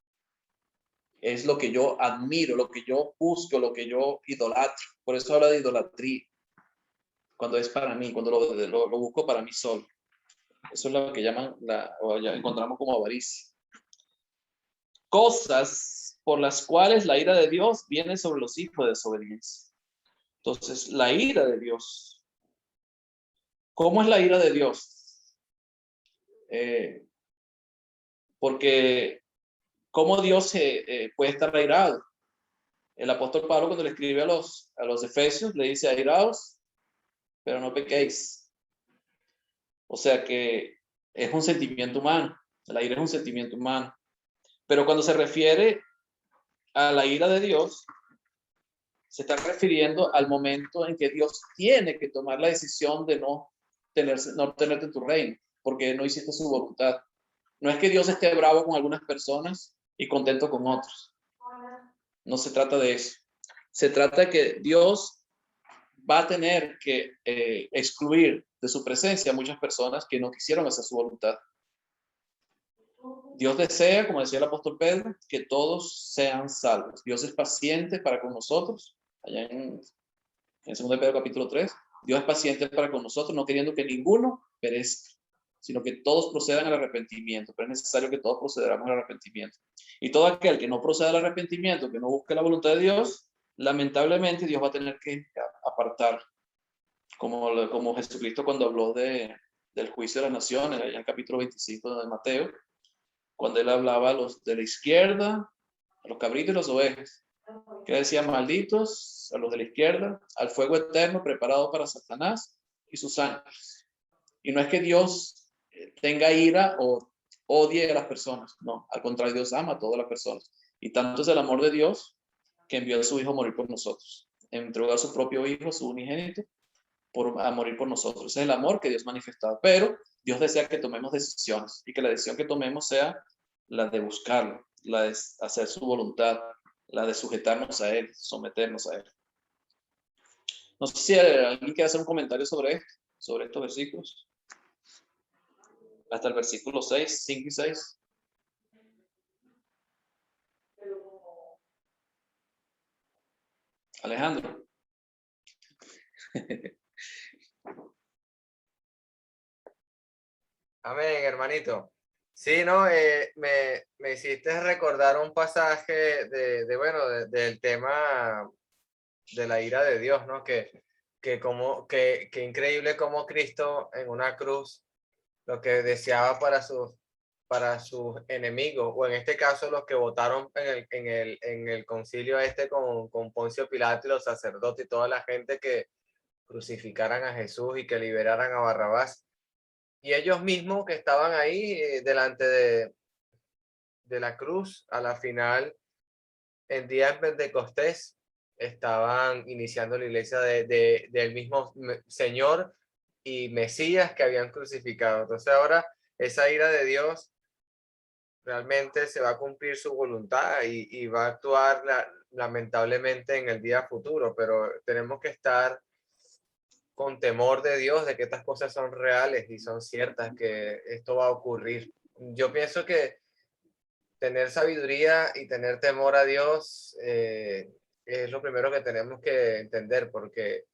Es lo que yo admiro, lo que yo busco, lo que yo idolatro. Por eso habla de idolatría. Cuando es para mí, cuando lo busco para mí solo. Eso es lo que llaman, o ya encontramos como avaricia. Cosas por las cuales la ira de Dios viene sobre los hijos de desobediencia. Entonces, la ira de Dios. ¿Cómo es la ira de Dios? Porque ¿cómo Dios puede estar airado? El apóstol Pablo, cuando le escribe a los Efesios, le dice, airaos, pero no pequéis. O sea que es un sentimiento humano. La ira es un sentimiento humano. Pero cuando se refiere a la ira de Dios, se está refiriendo al momento en que Dios tiene que tomar la decisión de no tenerte en tu reino, porque no hiciste su voluntad. No es que Dios esté bravo con algunas personas y contento con otros. No se trata de eso. Se trata de que Dios va a tener que excluir de su presencia a muchas personas que no quisieron hacer su voluntad. Dios desea, como decía el apóstol Pedro, que todos sean salvos. Dios es paciente para con nosotros. Allá en 2 Pedro capítulo 3, Dios es paciente para con nosotros, no queriendo que ninguno perezca, sino que todos procedan al arrepentimiento. Pero es necesario que todos procedamos al arrepentimiento. Y todo aquel que no proceda al arrepentimiento, que no busque la voluntad de Dios, lamentablemente Dios va a tener que apartar. Como Jesucristo cuando habló del juicio de las naciones, allá en el capítulo 25 de Mateo, cuando él hablaba a los de la izquierda a los cabritos y las ovejas. Que decía, malditos a los de la izquierda, al fuego eterno preparado para Satanás y sus ángeles. Y no es que Dios tenga ira o odie a las personas, no, al contrario, Dios ama a todas las personas. Y tanto es el amor de Dios que envió a su Hijo a morir por nosotros. Entregó a su propio Hijo, su unigénito, a morir por nosotros. Ese es el amor que Dios manifestaba. Pero Dios desea que tomemos decisiones y que la decisión que tomemos sea la de buscarlo, la de hacer su voluntad, la de sujetarnos a Él, someternos a Él. No sé si alguien quiere hacer un comentario sobre esto, sobre estos versículos. Hasta el versículo 6, 5 y 6. Alejandro. Amén, hermanito. Sí, no, me hiciste recordar un pasaje del tema de la ira de Dios, ¿no? Que increíble como Cristo en una cruz lo que deseaba para sus enemigos, o en este caso los que votaron en el concilio con Poncio Pilato y los sacerdotes y toda la gente que crucificaran a Jesús y que liberaran a Barrabás. Y ellos mismos que estaban ahí delante de la cruz, a la final, el día de Pentecostés, estaban iniciando la iglesia del mismo Señor y Mesías que habían crucificado. Entonces ahora esa ira de Dios realmente se va a cumplir su voluntad y va a actuar lamentablemente en el día futuro, pero tenemos que estar con temor de Dios, de que estas cosas son reales y son ciertas, que esto va a ocurrir. Yo pienso que tener sabiduría y tener temor a Dios es lo primero que tenemos que entender, porque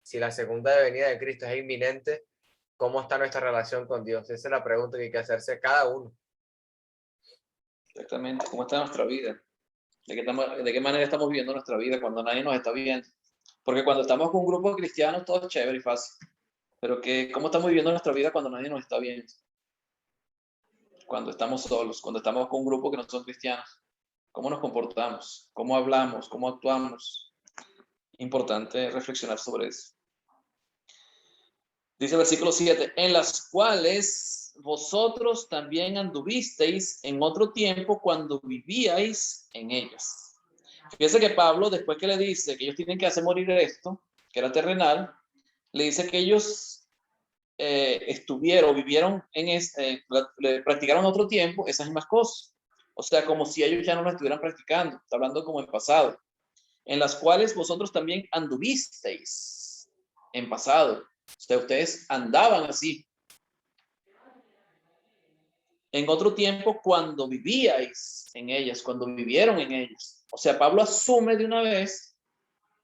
si la segunda venida de Cristo es inminente, ¿cómo está nuestra relación con Dios? Esa es la pregunta que hay que hacerse cada uno. Exactamente, ¿cómo está nuestra vida? ¿De qué manera estamos viviendo nuestra vida cuando nadie nos está viendo? Porque cuando estamos con un grupo de cristianos todo es chévere y fácil. Pero ¿cómo estamos viviendo nuestra vida cuando nadie nos está viendo? Cuando estamos solos, cuando estamos con un grupo que no son cristianos. ¿Cómo nos comportamos? ¿Cómo hablamos? ¿Cómo actuamos? Importante reflexionar sobre eso. Dice el versículo 7, en las cuales vosotros también anduvisteis en otro tiempo cuando vivíais en ellas. Fíjense que Pablo, después que le dice que ellos tienen que hacer morir esto, que era terrenal, le dice que ellos vivieron practicaron otro tiempo esas mismas cosas. O sea, como si ellos ya no lo estuvieran practicando. Está hablando como en pasado. En las cuales vosotros también anduvisteis en pasado. O sea, ustedes andaban así. En otro tiempo cuando vivíais en ellas, cuando vivieron en ellas. O sea, Pablo asume de una vez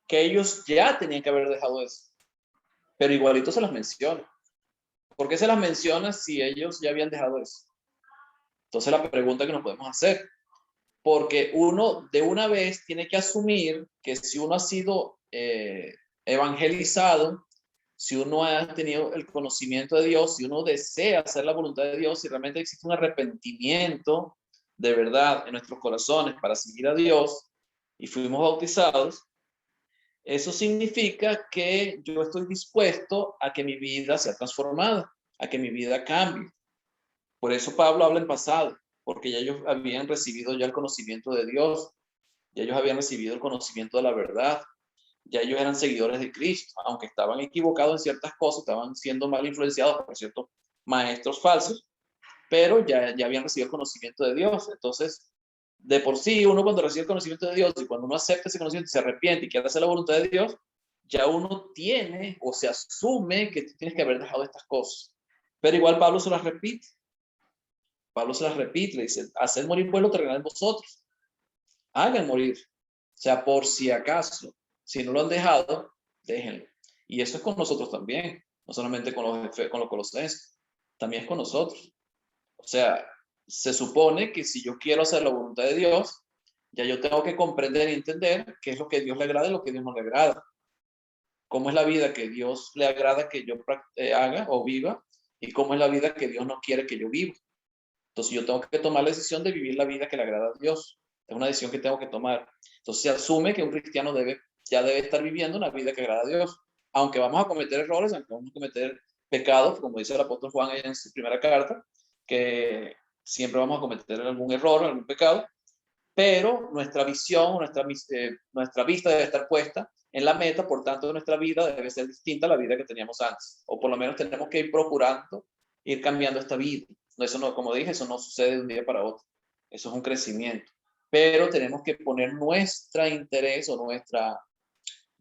que ellos ya tenían que haber dejado eso. Pero igualito se las menciona. ¿Por qué se las menciona si ellos ya habían dejado eso? Entonces la pregunta que nos podemos hacer, porque uno de una vez tiene que asumir que si uno ha sido evangelizado, si uno ha tenido el conocimiento de Dios, si uno desea hacer la voluntad de Dios, si realmente existe un arrepentimiento de verdad en nuestros corazones para seguir a Dios y fuimos bautizados, eso significa que yo estoy dispuesto a que mi vida sea transformada, a que mi vida cambie. Por eso Pablo habla en pasado, porque ya ellos habían recibido ya el conocimiento de Dios, ya ellos habían recibido el conocimiento de la verdad, ya ellos eran seguidores de Cristo, aunque estaban equivocados en ciertas cosas, estaban siendo mal influenciados por ciertos maestros falsos, pero ya habían recibido el conocimiento de Dios. Entonces, de por sí, uno cuando recibe el conocimiento de Dios y cuando uno acepta ese conocimiento y se arrepiente y quiere hacer la voluntad de Dios, ya uno tiene o se asume que tú tienes que haber dejado estas cosas. Pero igual Pablo se las repite. Pablo se las repite, le dice, haced morir pues lo terrenal en vosotros. Hagan morir. O sea, por si acaso, si no lo han dejado, déjenlo. Y eso es con nosotros también, no solamente con los colosenses, también es con nosotros. O sea, se supone que si yo quiero hacer la voluntad de Dios, ya yo tengo que comprender y entender qué es lo que a Dios le agrada y lo que a Dios no le agrada. Cómo es la vida que Dios le agrada que yo haga o viva y cómo es la vida que Dios no quiere que yo viva. Entonces yo tengo que tomar la decisión de vivir la vida que le agrada a Dios. Es una decisión que tengo que tomar. Entonces se asume que un cristiano ya debe estar viviendo una vida que agrada a Dios. Aunque vamos a cometer errores, aunque vamos a cometer pecados, como dice el apóstol Juan en su primera carta, que siempre vamos a cometer algún error, algún pecado, pero nuestra visión, nuestra vista debe estar puesta en la meta, por tanto nuestra vida debe ser distinta a la vida que teníamos antes, o por lo menos tenemos que ir procurando ir cambiando esta vida. Eso no, como dije, eso no sucede de un día para otro, eso es un crecimiento, pero tenemos que poner nuestro interés o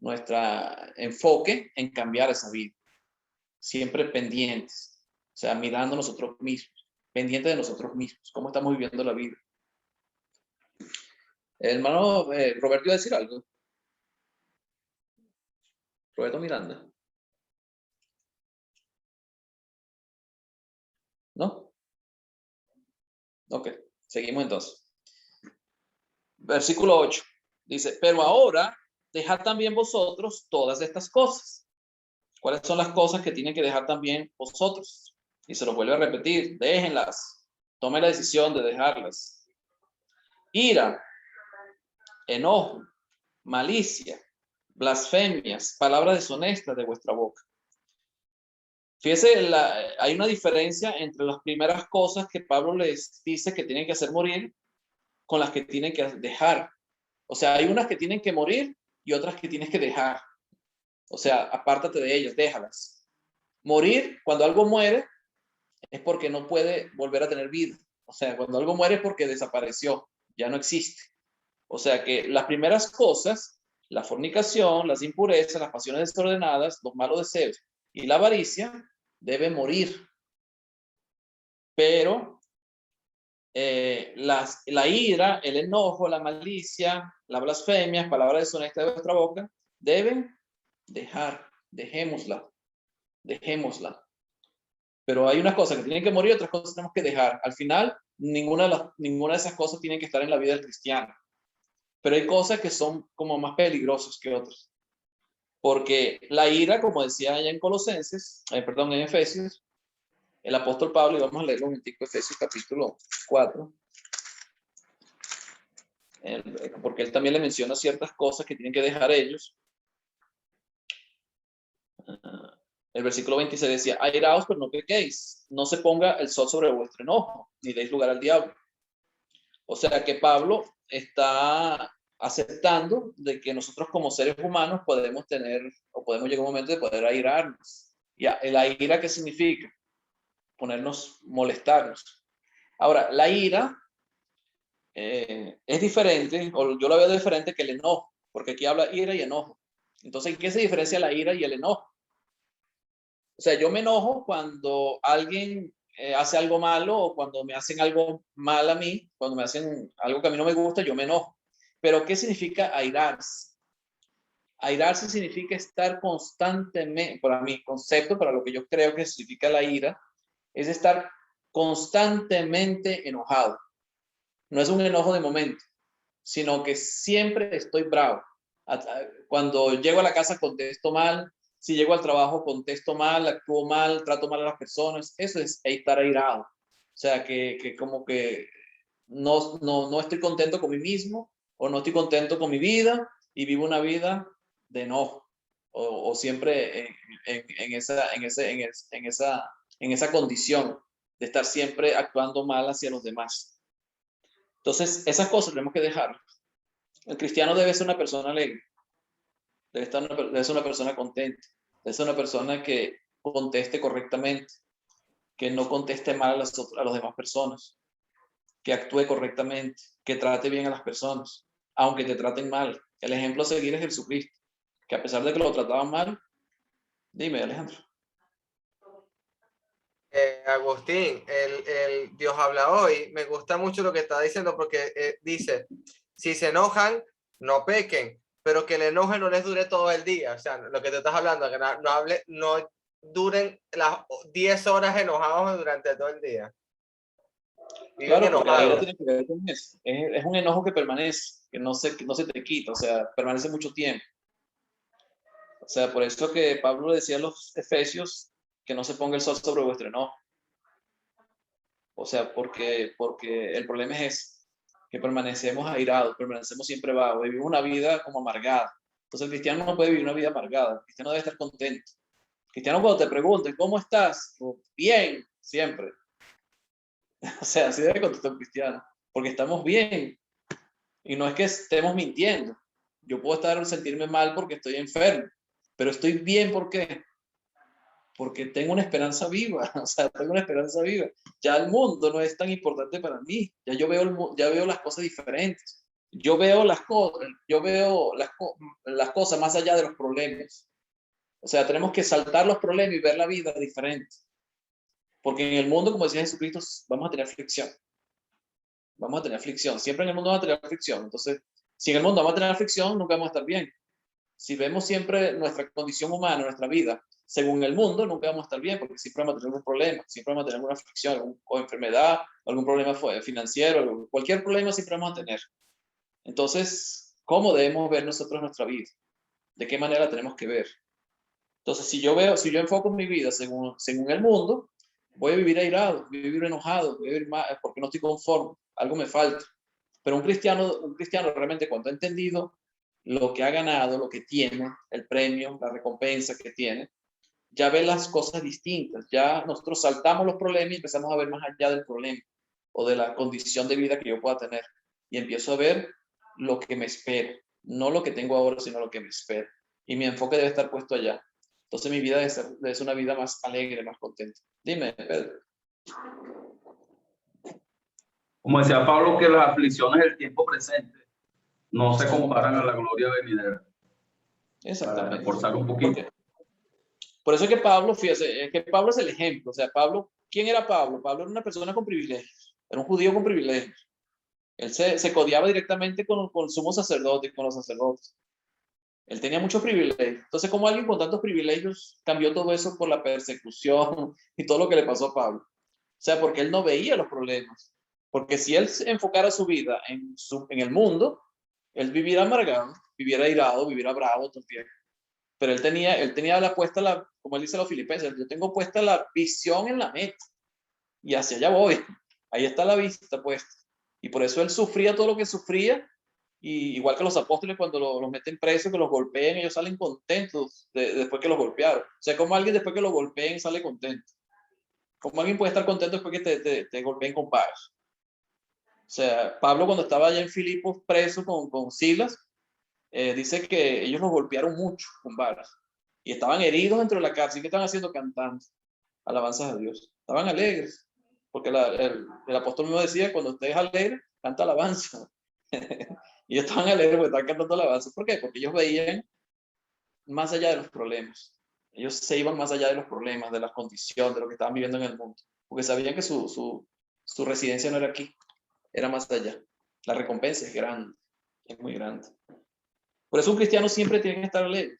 nuestra enfoque en cambiar esa vida, siempre pendientes, o sea, mirando nosotros mismos, pendientes de nosotros mismos, cómo estamos viviendo la vida. El hermano Roberto iba a decir algo. Roberto Miranda. ¿No? Ok, seguimos entonces. Versículo 8. Dice, pero ahora dejad también vosotros todas estas cosas. ¿Cuáles son las cosas que tienen que dejar también vosotros? Y se lo vuelve a repetir, déjenlas. Tome la decisión de dejarlas. Ira, enojo, malicia, blasfemias, palabras deshonestas de vuestra boca. Fíjese, hay una diferencia entre las primeras cosas que Pablo les dice que tienen que hacer morir con las que tienen que dejar. O sea, hay unas que tienen que morir y otras que tienes que dejar. O sea, apártate de ellas, déjalas. Morir, cuando algo muere, es porque no puede volver a tener vida. O sea, cuando algo muere es porque desapareció, ya no existe. O sea que las primeras cosas, la fornicación, las impurezas, las pasiones desordenadas, los malos deseos y la avaricia, deben morir. Pero la ira, el enojo, la malicia, la blasfemia, palabras deshonestas de vuestra boca, deben dejar, dejémosla. Pero hay unas cosas que tienen que morir, otras cosas tenemos que dejar. Al final, ninguna de esas cosas tienen que estar en la vida del cristiano. Pero hay cosas que son como más peligrosas que otras. Porque la ira, como decía allá en Colosenses, en Efesios, el apóstol Pablo, y vamos a leerlo un momentico, Efesios capítulo 4, porque él también le menciona ciertas cosas que tienen que dejar ellos. El versículo 26 decía, airaos, pero no pequéis, no se ponga el sol sobre vuestro enojo, ni deis lugar al diablo. O sea que Pablo está aceptando de que nosotros como seres humanos podemos tener, o podemos llegar a un momento de poder airarnos. ¿La ira qué significa? Ponernos, molestarnos. Ahora, la ira es diferente, o yo la veo diferente que el enojo, porque aquí habla ira y enojo. Entonces, ¿en qué se diferencia la ira y el enojo? O sea, yo me enojo cuando alguien hace algo malo o cuando me hacen algo mal a mí, cuando me hacen algo que a mí no me gusta, yo me enojo. Pero ¿qué significa airarse? Airarse significa estar constantemente, para mi concepto, para lo que yo creo que significa la ira, es estar constantemente enojado. No es un enojo de momento, sino que siempre estoy bravo. Cuando llego a la casa contesto mal, si llego al trabajo contesto mal, actúo mal, trato mal a las personas. Eso es estar airado. O sea, que como que no estoy contento con mí mismo o no estoy contento con mi vida y vivo una vida de enojo o siempre en esa condición de estar siempre actuando mal hacia los demás. Entonces, esas cosas tenemos que dejar. El cristiano debe ser una persona alegre, debe ser una persona contenta, debe ser una persona que conteste correctamente, que no conteste mal a las demás personas, que actúe correctamente, que trate bien a las personas, aunque te traten mal. El ejemplo a seguir es Jesucristo, que a pesar de que lo trataban mal, dime, Alejandro. Agustín, el Dios habla hoy, me gusta mucho lo que está diciendo porque dice, si se enojan, no pequen, pero que el enojo no les dure todo el día. O sea, lo que te estás hablando, que no duren las 10 horas enojados durante todo el día. Claro, porque la ira tiene que ver con eso. Es un enojo que permanece, que no se te quita, o sea, permanece mucho tiempo. O sea, por eso que Pablo decía a los Efesios que no se ponga el sol sobre vuestro enojo. O sea, porque el problema es ese. que permanecemos airados, permanecemos siempre bajos, vivimos una vida como amargada. Entonces el cristiano no puede vivir una vida amargada, el cristiano debe estar contento. El cristiano cuando te pregunten, ¿cómo estás? Bien, siempre. O sea, así debe contestar un cristiano, porque estamos bien. Y no es que estemos mintiendo. Yo puedo sentirme mal porque estoy enfermo, pero estoy bien, ¿por qué? Porque tengo una esperanza viva, o sea, tengo una esperanza viva. Ya el mundo no es tan importante para mí, ya yo veo, ya veo las cosas diferentes. Yo veo las cosas, las cosas más allá de los problemas. O sea, tenemos que saltar los problemas y ver la vida diferente. Porque en el mundo, como decía Jesucristo, vamos a tener aflicción. Vamos a tener aflicción. Siempre en el mundo vamos a tener aflicción. Entonces, si en el mundo vamos a tener aflicción, nunca vamos a estar bien. Si vemos siempre nuestra condición humana, nuestra vida, según el mundo, nunca vamos a estar bien, porque siempre vamos a tener algún problema, siempre vamos a tener alguna aflicción, o enfermedad, algún problema financiero, cualquier problema siempre vamos a tener. Entonces, ¿cómo debemos ver nosotros nuestra vida? ¿De qué manera tenemos que ver? Entonces, si yo enfoco mi vida según el mundo, voy a vivir airado, voy a vivir enojado, voy a vivir mal, porque no estoy conforme, algo me falta. Pero un cristiano realmente cuando ha entendido lo que ha ganado, lo que tiene, el premio, la recompensa que tiene, ya ve las cosas distintas. Ya nosotros saltamos los problemas y empezamos a ver más allá del problema o de la condición de vida que yo pueda tener. Y empiezo a ver lo que me espera, no lo que tengo ahora, sino lo que me espera. Y mi enfoque debe estar puesto allá. Entonces mi vida debe ser una vida más alegre, más contenta. Dime, Pedro. Como decía Pablo, que las aflicciones del tiempo presente no se comparan a la gloria venidera. Exactamente. Para reforzar un poquito. Por eso es que Pablo, fíjate, es que Pablo es el ejemplo. O sea, Pablo, ¿quién era Pablo? Pablo era una persona con privilegios, era un judío con privilegios. Él se codiaba directamente con el sumo sacerdote y con los sacerdotes. Él tenía muchos privilegios. Entonces, ¿cómo alguien con tantos privilegios cambió todo eso por la persecución y todo lo que le pasó a Pablo? O sea, porque él no veía los problemas. Porque si él enfocara su vida en el mundo, él viviera amargado, viviera airado, viviera bravo todo el tiempo. Pero él tenía como él dice a los filipenses, yo tengo puesta la visión en la meta y hacia allá voy. Ahí está la vista puesta. Y por eso él sufría todo lo que sufría, y igual que los apóstoles cuando los meten presos, que los golpeen, ellos salen contentos después que los golpearon. O sea, como alguien después que los golpeen sale contento. ¿Cómo alguien puede estar contento después que te golpeen con palos? O sea, Pablo cuando estaba allá en Filipos preso con Silas, dice que ellos los golpearon mucho con varas y estaban heridos dentro de la cárcel. ¿Qué estaban haciendo? Cantando alabanzas a Dios. Estaban alegres, porque el apóstol mismo decía, cuando estés alegre, canta alabanza. Y ellos estaban alegres porque estaban cantando alabanza. ¿Por qué? Porque ellos veían más allá de los problemas. Ellos se iban más allá de los problemas, de las condiciones, de lo que estaban viviendo en el mundo. Porque sabían que su residencia no era aquí, era más allá. La recompensa es grande, es muy grande. Por eso un cristiano siempre tiene que estar alegre,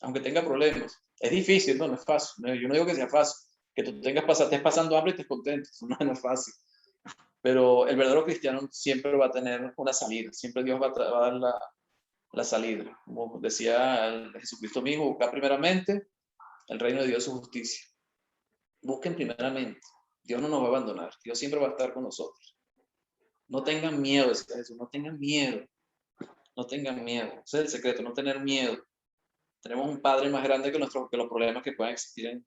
aunque tenga problemas. Es difícil, no es fácil. Yo no digo que sea fácil, que tú estés pasando hambre y estés contento. No es fácil. Pero el verdadero cristiano siempre va a tener una salida. Siempre Dios va a dar la salida. Como decía Jesucristo mismo, buscar primeramente el reino de Dios y su justicia. Busquen primeramente. Dios no nos va a abandonar. Dios siempre va a estar con nosotros. No tengan miedo, decía Jesús. No tengan miedo. No tengan miedo. Ese es el secreto, no tener miedo. Tenemos un Padre más grande que los problemas que puedan existir.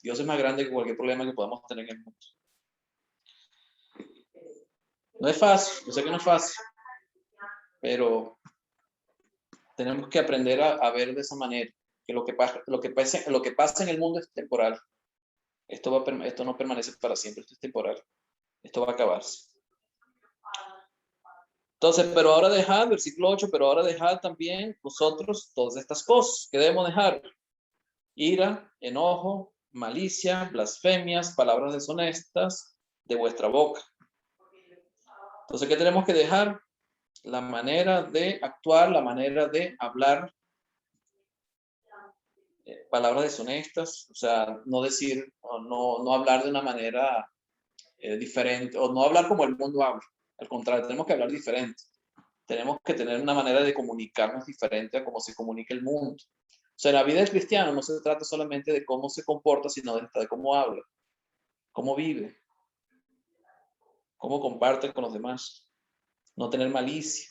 Dios es más grande que cualquier problema que podamos tener en el mundo. No es fácil, yo sé que no es fácil, pero tenemos que aprender a ver de esa manera, que lo que pasa en el mundo es temporal. Esto no permanece para siempre, esto es temporal. Esto va a acabarse. Entonces, pero ahora dejad, versículo 8, pero ahora dejad también vosotros todas estas cosas. ¿Qué debemos dejar? Ira, enojo, malicia, blasfemias, palabras deshonestas de vuestra boca. Entonces, ¿qué tenemos que dejar? La manera de actuar, la manera de hablar, palabras deshonestas, o sea, no decir, o no hablar de una manera diferente, o no hablar como el mundo habla. Al contrario, tenemos que hablar diferente. Tenemos que tener una manera de comunicarnos diferente a cómo se comunica el mundo. O sea, la vida del cristiano no se trata solamente de cómo se comporta, sino de cómo habla, cómo vive, cómo comparte con los demás. no tener malicia.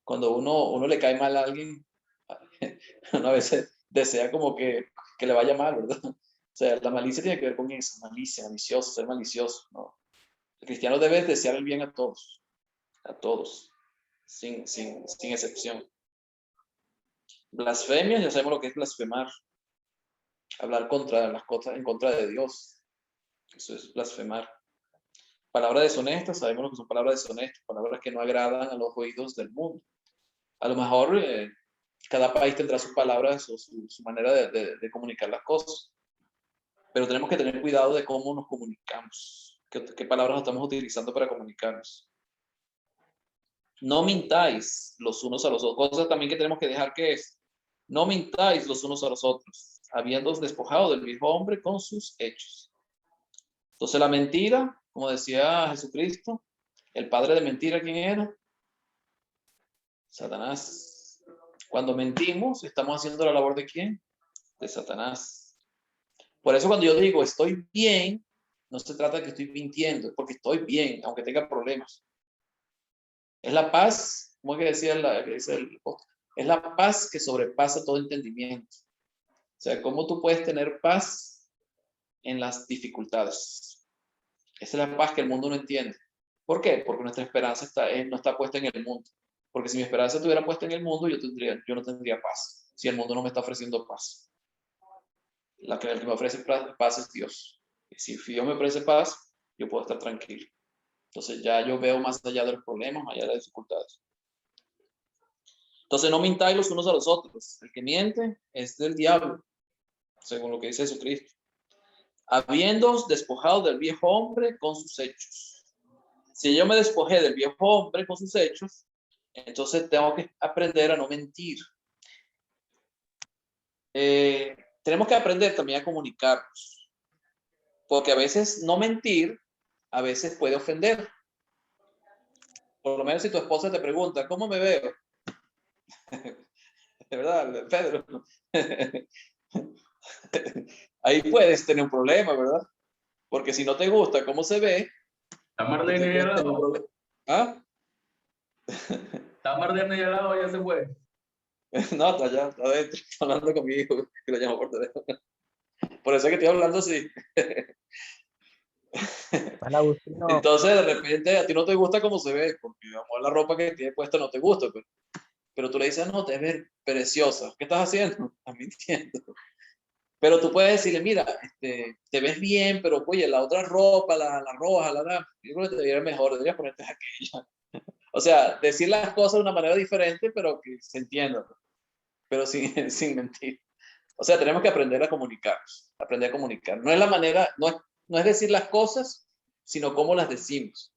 Cuando uno le cae mal a alguien, uno a veces desea como que le vaya mal, ¿verdad? O sea, la malicia tiene que ver con eso, malicia, malicioso, ser malicioso, ¿no? El cristiano debe desear el bien a todos, sin excepción. Blasfemia, ya sabemos lo que es blasfemar, hablar contra las cosas, en contra de Dios, eso es blasfemar. Palabras deshonestas, sabemos lo que son palabras deshonestas, palabras que no agradan a los oídos del mundo. A lo mejor cada país tendrá sus palabras o su manera de comunicar las cosas, pero tenemos que tener cuidado de cómo nos comunicamos, qué palabras estamos utilizando para comunicarnos. No mintáis los unos a los otros. Cosas también que tenemos que dejar que es, no mintáis los unos a los otros, habiéndoos despojado del viejo hombre con sus hechos. Entonces la mentira, como decía Jesucristo, el padre de mentira, ¿quién era? Satanás. Cuando mentimos, estamos haciendo la labor de ¿quién? De Satanás. Por eso cuando yo digo estoy bien, no se trata de que estoy mintiendo, es porque estoy bien, aunque tenga problemas. Es la paz, como que decía es la paz que sobrepasa todo entendimiento. O sea, ¿cómo tú puedes tener paz en las dificultades? Esa es la paz que el mundo no entiende. ¿Por qué? Porque nuestra esperanza no está puesta en el mundo. Porque si mi esperanza estuviera puesta en el mundo, yo no tendría paz. Si el mundo no me está ofreciendo paz. El que me ofrece paz es Dios. Y si Dios me ofrece paz, yo puedo estar tranquilo. Entonces ya yo veo más allá de los problemas, más allá de las dificultades. Entonces no mintáis los unos a los otros. El que miente es del diablo, según lo que dice Jesucristo. Habiéndoos despojado del viejo hombre con sus hechos. Si yo me despojé del viejo hombre con sus hechos, entonces tengo que aprender a no mentir. Tenemos que aprender también a comunicarnos. Porque a veces no mentir, a veces puede ofender. Por lo menos si tu esposa te pregunta, ¿cómo me veo? De verdad, Pedro. Ahí puedes tener un problema, ¿verdad? Porque si no te gusta cómo se ve, Está Marlene ahí al lado. ¿Ah? Está Marlene ahí al lado, ya se fue. No, está allá, está adentro, está hablando con mi hijo, que lo llamo por teléfono. Por eso es que estoy hablando así. Juan Agustino, Entonces, de repente, a ti no te gusta cómo se ve, porque a lo mejor la ropa que tiene puesta no te gusta, pero tú le dices, no, te ves preciosa. ¿Qué estás haciendo? Estás mintiendo. Pero tú puedes decirle, mira, te ves bien, pero oye, la otra ropa, la roja, yo creo que te vería mejor, deberías ponerte aquella. O sea, decir las cosas de una manera diferente, pero que se entienda, pero sin mentir. O sea, tenemos que aprender a comunicarnos, aprender a comunicar. No es la manera, no es decir las cosas, sino cómo las decimos,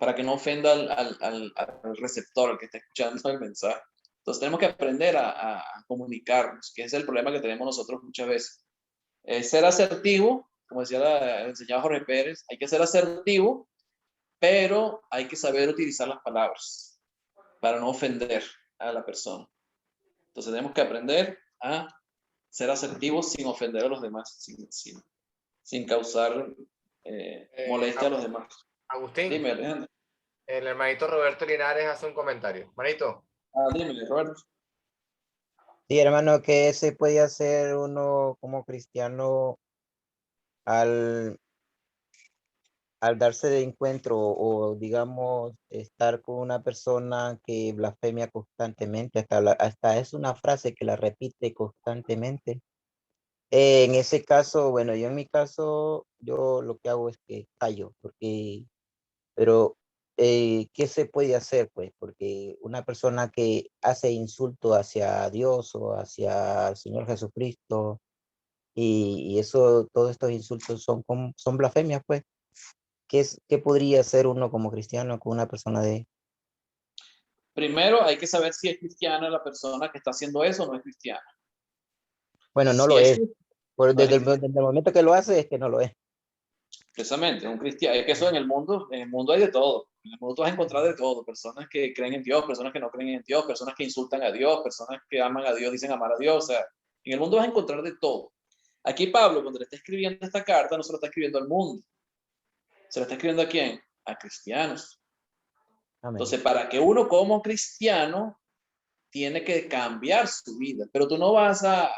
para que no ofenda al receptor, al que está escuchando el mensaje. Entonces tenemos que aprender a comunicarnos, que es el problema que tenemos nosotros muchas veces. Ser asertivo, como enseñaba Jorge Pérez, hay que ser asertivo, pero hay que saber utilizar las palabras para no ofender a la persona. Entonces tenemos que aprender a ser asertivos sin ofender a los demás, sin causar molestia a los demás. Agustín, Dime, Alejandro. el hermanito Roberto Linares hace un comentario. Manito. Dime, Roberto. sí, hermano, ¿qué se puede hacer uno como cristiano al, al darse de encuentro o, digamos, estar con una persona que blasfemia constantemente? Hasta es una frase que la repite constantemente. En ese caso, bueno, yo en mi caso, yo lo que hago es que callo, pero ¿qué se puede hacer, pues? Porque una persona que hace insulto hacia Dios o hacia el Señor Jesucristo, y eso, todos estos insultos son blasfemias, pues. ¿Qué podría hacer uno como cristiano con una persona de... Primero hay que saber si es cristiana la persona que está haciendo eso o no es cristiana. Bueno, no Si lo es. no es Desde el momento que lo hace es que no lo es. precisamente, un cristiano, es que eso en el mundo hay de todo. En el mundo tú vas a encontrar de todo, personas que creen en Dios, personas que no creen en Dios, personas que insultan a Dios, personas que aman a Dios, dicen amar a Dios, o sea, en el mundo vas a encontrar de todo. Aquí Pablo, cuando le está escribiendo esta carta, no se lo está escribiendo al mundo. ¿Se lo está escribiendo a quién? A cristianos. Amén. Entonces, para que uno como cristiano tiene que cambiar su vida, pero tú no vas a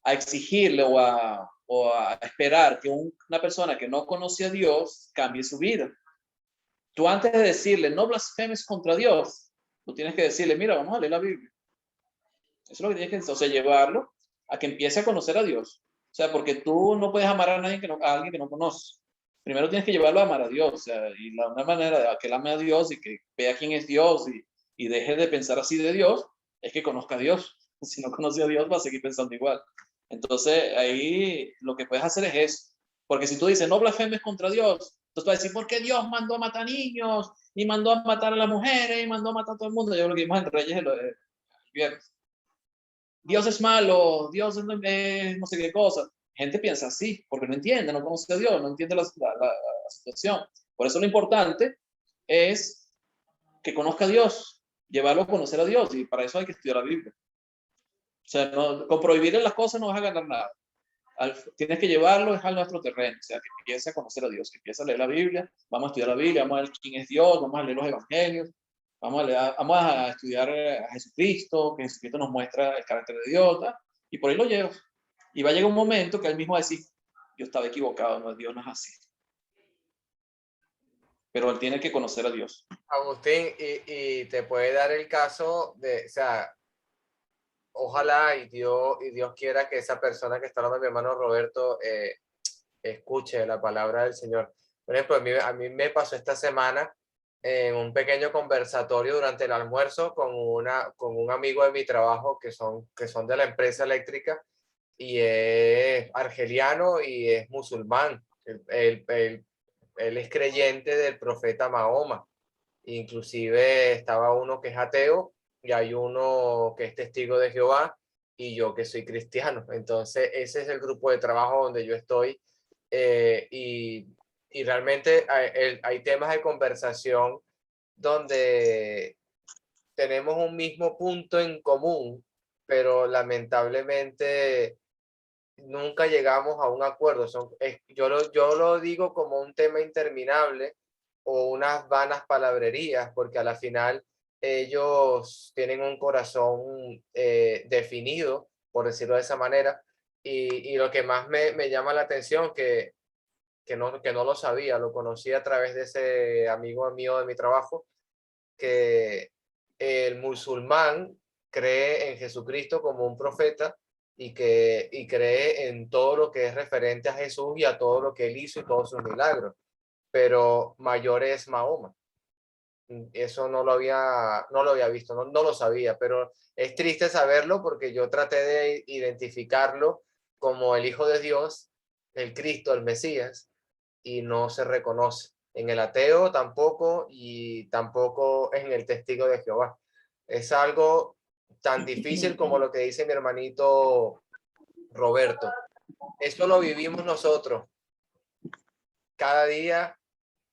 exigirle o a esperar que una persona que no conoce a Dios cambie su vida. Tú antes de decirle, no blasfemes contra Dios, tú tienes que decirle, mira, vamos a leer la Biblia. Eso es lo que tienes que hacer, o sea, llevarlo a que empiece a conocer a Dios. O sea, porque tú no puedes amar a nadie a alguien que no conoce. Primero tienes que llevarlo a amar a Dios, o sea, y la una manera de que él ame a Dios y que vea quién es Dios y deje de pensar así de Dios, es que conozca a Dios. Si no conoce a Dios, va a seguir pensando igual. Entonces, ahí lo que puedes hacer es eso. Porque si tú dices, no blasfemes contra Dios, entonces vas a decir, ¿por qué Dios mandó a matar niños? Y mandó a matar a las mujeres, y mandó a matar a todo el mundo. Yo lo que vimos en Reyes el viernes. Dios es malo, Dios es no sé qué cosa. Gente piensa así, porque no entiende, no conoce a Dios, no entiende la situación. Por eso lo importante es que conozca a Dios, llevarlo a conocer a Dios, y para eso hay que estudiar la Biblia. O sea, no, con prohibirle las cosas no vas a ganar nada. Tienes que llevarlo a nuestro terreno, o sea, que empiece a conocer a Dios, que empiece a leer la Biblia, vamos a estudiar la Biblia, vamos a ver quién es Dios, vamos a leer los evangelios, vamos a estudiar a Jesucristo, que Jesucristo nos muestra el carácter de Dios, ¿tá? Y por ahí lo llevas. Y va a llegar un momento que él mismo va a decir, yo estaba equivocado, no, Dios no es así. Pero él tiene que conocer a Dios. Agustín, y te puede dar el caso de, o sea, ojalá y Dios quiera que esa persona que está hablando, mi hermano Roberto, escuche la palabra del Señor. Por ejemplo, a mí me pasó esta semana en un pequeño conversatorio durante el almuerzo con un amigo de mi trabajo que son de la empresa eléctrica y es argeliano y es musulmán. Él es creyente del profeta Mahoma. Inclusive estaba uno que es ateo y hay uno que es testigo de Jehová y yo que soy cristiano. Entonces ese es el grupo de trabajo donde yo estoy y realmente hay temas de conversación donde tenemos un mismo punto en común, pero lamentablemente nunca llegamos a un acuerdo. Yo lo digo como un tema interminable o unas vanas palabrerías, porque a la final ellos tienen un corazón definido, por decirlo de esa manera, y lo que más me llama la atención, que no lo sabía, lo conocí a través de ese amigo mío de mi trabajo, que el musulmán cree en Jesucristo como un profeta y cree en todo lo que es referente a Jesús y a todo lo que él hizo y todos sus milagros, pero mayor es Mahoma. Eso no lo había visto, no lo sabía, pero es triste saberlo porque yo traté de identificarlo como el Hijo de Dios, el Cristo, el Mesías, y no se reconoce. En el ateo tampoco y tampoco en el testigo de Jehová. Es algo tan difícil como lo que dice mi hermanito Roberto. Eso lo vivimos nosotros cada día,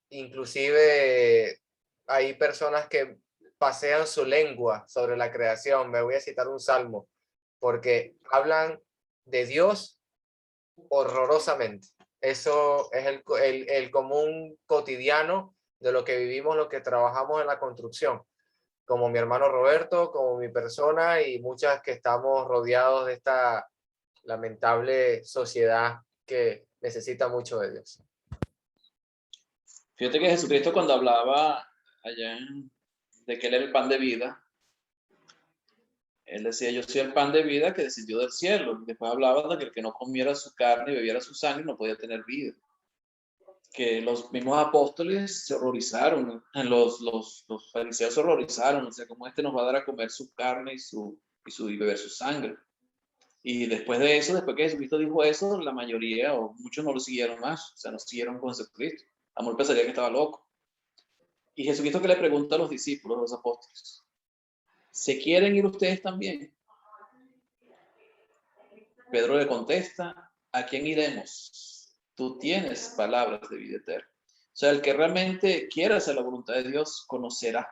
inclusive hay personas que pasean su lengua sobre la creación. Me voy a citar un salmo, porque hablan de Dios horrorosamente. Eso es el común cotidiano de lo que vivimos, lo que trabajamos en la construcción, como mi hermano Roberto, como mi persona y muchas que estamos rodeados de esta lamentable sociedad que necesita mucho de Dios. Fíjate que Jesucristo cuando hablaba allá de que él era el pan de vida, él decía, yo soy el pan de vida que descendió del cielo. Después hablaba de que el que no comiera su carne y bebiera su sangre no podía tener vida. Que los mismos apóstoles se horrorizaron, los fariseos se horrorizaron, o sea, como este nos va a dar a comer su carne y beber su sangre. Y después de eso, después que Jesucristo dijo eso, la mayoría o muchos no lo siguieron más, o sea, no siguieron con Jesucristo. Amor pensaría que estaba loco. Y Jesucristo que le pregunta a los discípulos, a los apóstoles, ¿se quieren ir ustedes también? Pedro le contesta, ¿a quién iremos? Tú tienes palabras de vida eterna. O sea, el que realmente quiera hacer la voluntad de Dios, conocerá.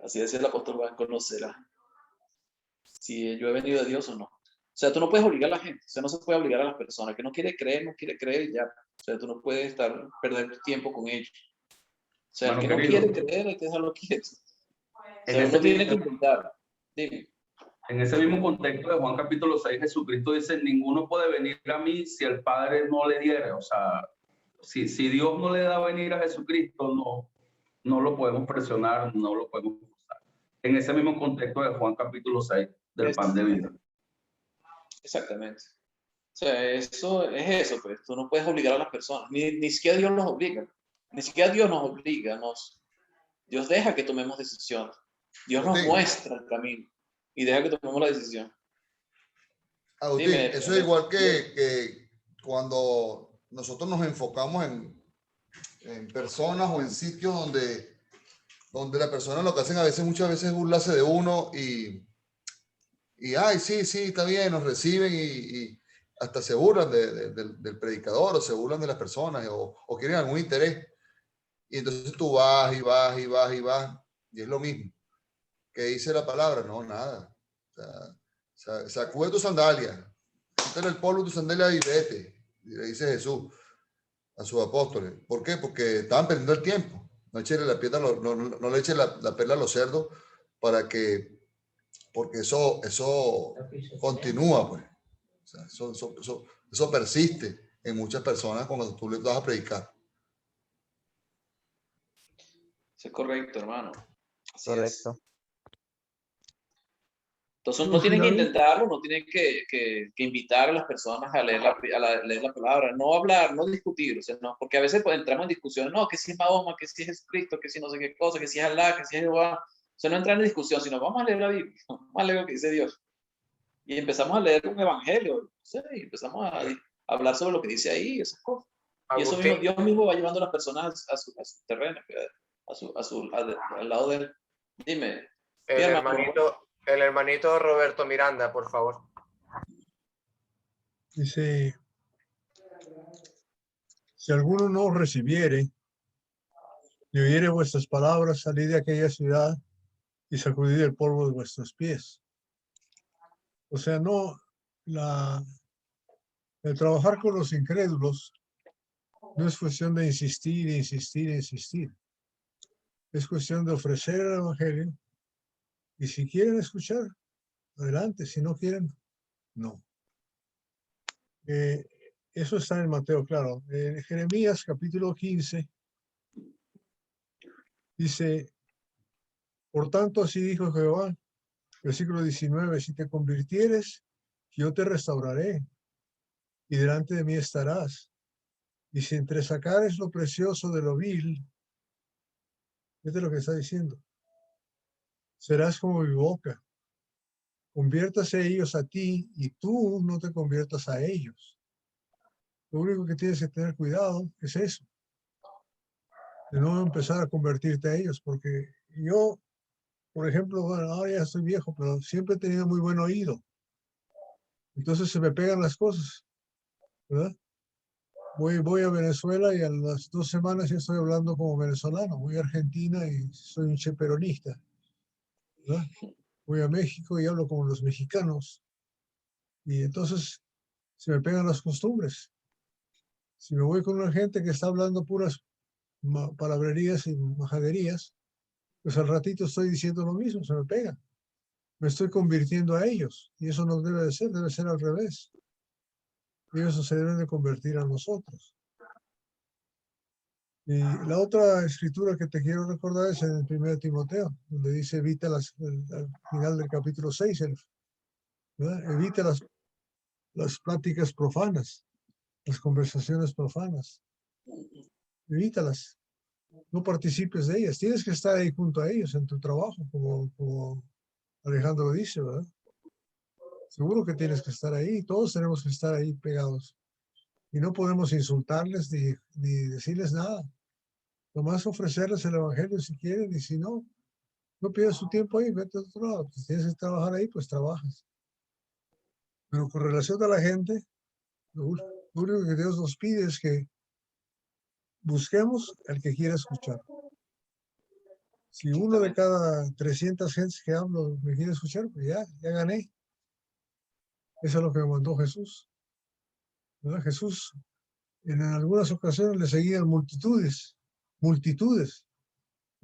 Así decía el apóstol Juan, conocerá si yo he venido de Dios o no. O sea, tú no puedes obligar a la gente, o sea, no se puede obligar a las personas. Que no quiere creer y ya. O sea, tú no puedes perder tu tiempo con ellos. sea, el Hermano que no querido, quiere creer, hay que dejarlo quieto. O en sea, ese uno tiene que mismo, intentar. Dime. en ese mismo contexto de Juan capítulo 6, Jesucristo dice, ninguno puede venir a mí si el Padre no le diere. O sea, si Dios no le da a venir a Jesucristo, no lo podemos presionar, no lo podemos forzar. En ese mismo contexto de Juan capítulo 6, del pan de vida. Exactamente. O sea, eso es eso, pues tú no puedes obligar a las personas, ni siquiera Dios los obliga, ni siquiera Dios nos obliga, Dios deja que tomemos decisiones, Dios nos Agustín, muestra el camino y deja que tomemos la decisión. Agustín, Dime, eso es igual que cuando nosotros nos enfocamos en personas o en sitios donde la persona lo que hacen a veces, muchas veces es burlarse de uno y ay, sí, está bien, nos reciben y hasta se burlan del predicador o se burlan de las personas o quieren algún interés. Y entonces tú vas y vas y vas y vas y es lo mismo. ¿Qué dice la palabra? No, nada. O sea, sacude tu sandalia, quítale el polvo de tu sandalia y vete, le dice Jesús a sus apóstoles. ¿Por qué? Porque estaban perdiendo el tiempo. No echen la piedra, no le echen la perla a los cerdos porque eso continúa, pues. O sea, eso persiste en muchas personas cuando tú les vas a predicar. eso es correcto, hermano. Así Correcto. es. Entonces Al uno tiene que final, intentarlo, uno tiene que invitar a las personas a leer leer la palabra, no hablar, no discutir, o sea, no, porque a veces pues, entramos en discusión, no, que si es Mahoma, que si es Jesucristo, que si no sé qué cosa, que si es Allah, que si es Jehová, o sea, no entrar en discusión, sino vamos a leer la Biblia, vamos a leer lo que dice Dios. Y empezamos a leer un evangelio, no sé, y empezamos a hablar sobre lo que dice ahí, esas cosas. Y eso mismo, Agustín, Dios mismo va llevando a las personas a su terreno, al lado de él. Dime, mi hermano. el hermanito Roberto Miranda, por favor. dice, si alguno no os recibiere y oyere vuestras palabras, salid de aquella ciudad y sacudid el polvo de vuestros pies. O sea, el trabajar con los incrédulos no es cuestión de insistir, insistir, insistir. Es cuestión de ofrecer el evangelio y si quieren escuchar, adelante. Si no quieren, no. Eso está en Mateo, claro. En Jeremías capítulo 15 dice, por tanto así dijo Jehová, versículo 19, si te convirtieres, yo te restauraré y delante de mí estarás. Y si entresacares lo precioso de lo vil, fíjate lo que está diciendo, serás como mi boca. Conviértase ellos a ti y tú no te conviertas a ellos. Lo único que tienes que tener cuidado es eso, de no empezar a convertirte a ellos, porque yo, por ejemplo, bueno, ahora ya estoy viejo, pero siempre he tenido muy buen oído. Entonces se me pegan las cosas, ¿verdad? Voy a Venezuela y a las 2 semanas ya estoy hablando como venezolano. Voy a Argentina y soy un cheperonista, ¿verdad? Voy a México y hablo como los mexicanos. Y entonces se me pegan las costumbres. Si me voy con una gente que está hablando puras palabrerías y majaderías, pues al ratito estoy diciendo lo mismo, se me pega. Me estoy convirtiendo a ellos y eso no debe ser al revés. Ellos se deben de convertir a nosotros. Y la otra escritura que te quiero recordar es en el 1 Timoteo, donde dice evita al final del capítulo 6, ¿verdad? Evita las pláticas profanas, las conversaciones profanas. Evítalas. No participes de ellas. Tienes que estar ahí junto a ellos en tu trabajo, como Alejandro dice, ¿verdad? Seguro que tienes que estar ahí. Todos tenemos que estar ahí pegados. Y no podemos insultarles ni decirles nada. Nomás ofrecerles el evangelio si quieren y si no, no pierdas tu tiempo ahí, vete a otro lado. Si tienes que trabajar ahí, pues trabajas. Pero con relación a la gente, lo único que Dios nos pide es que busquemos al que quiera escuchar. Si uno de cada 300 gentes que hablo me quiere escuchar, pues ya gané. Eso es lo que me mandó Jesús, ¿verdad? Jesús en algunas ocasiones le seguían multitudes.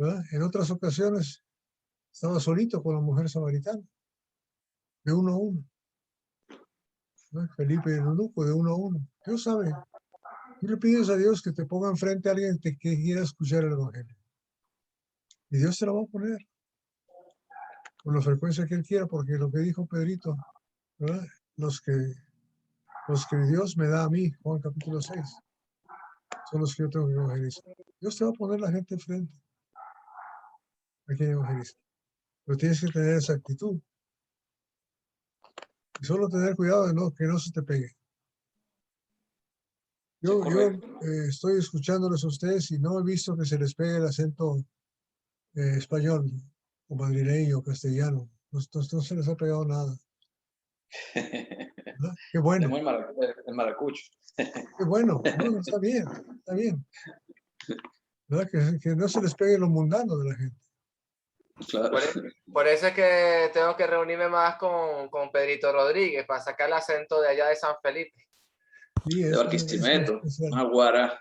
¿verdad? En otras ocasiones estaba solito con la mujer samaritana, de uno a uno. ¿Verdad? Felipe y el eunuco, de uno a uno. Dios sabe. Tú le pides a Dios que te ponga enfrente a alguien que quiera escuchar el evangelio. Y Dios te lo va a poner con la frecuencia que Él quiera, porque lo que dijo Pedrito, ¿verdad? Los que Dios me da a mí, Juan capítulo 6, son los que yo tengo que evangelizar. Dios te va a poner la gente enfrente a quien evangelizar. Pero tienes que tener esa actitud. Y solo tener cuidado de que no se te pegue. Yo estoy escuchándoles a ustedes y no he visto que se les pegue el acento español o madrileño o castellano. No se les ha pegado nada. ¿Verdad? Qué bueno. Tenemos el maracucho. Qué bueno. No, está bien. Está bien. ¿Verdad? Que no se les pegue lo mundano de la gente. Claro. Por eso es que tengo que reunirme más con Pedrito Rodríguez para sacar el acento de allá de San Felipe. Sí, De Barquisimeto, Aguara.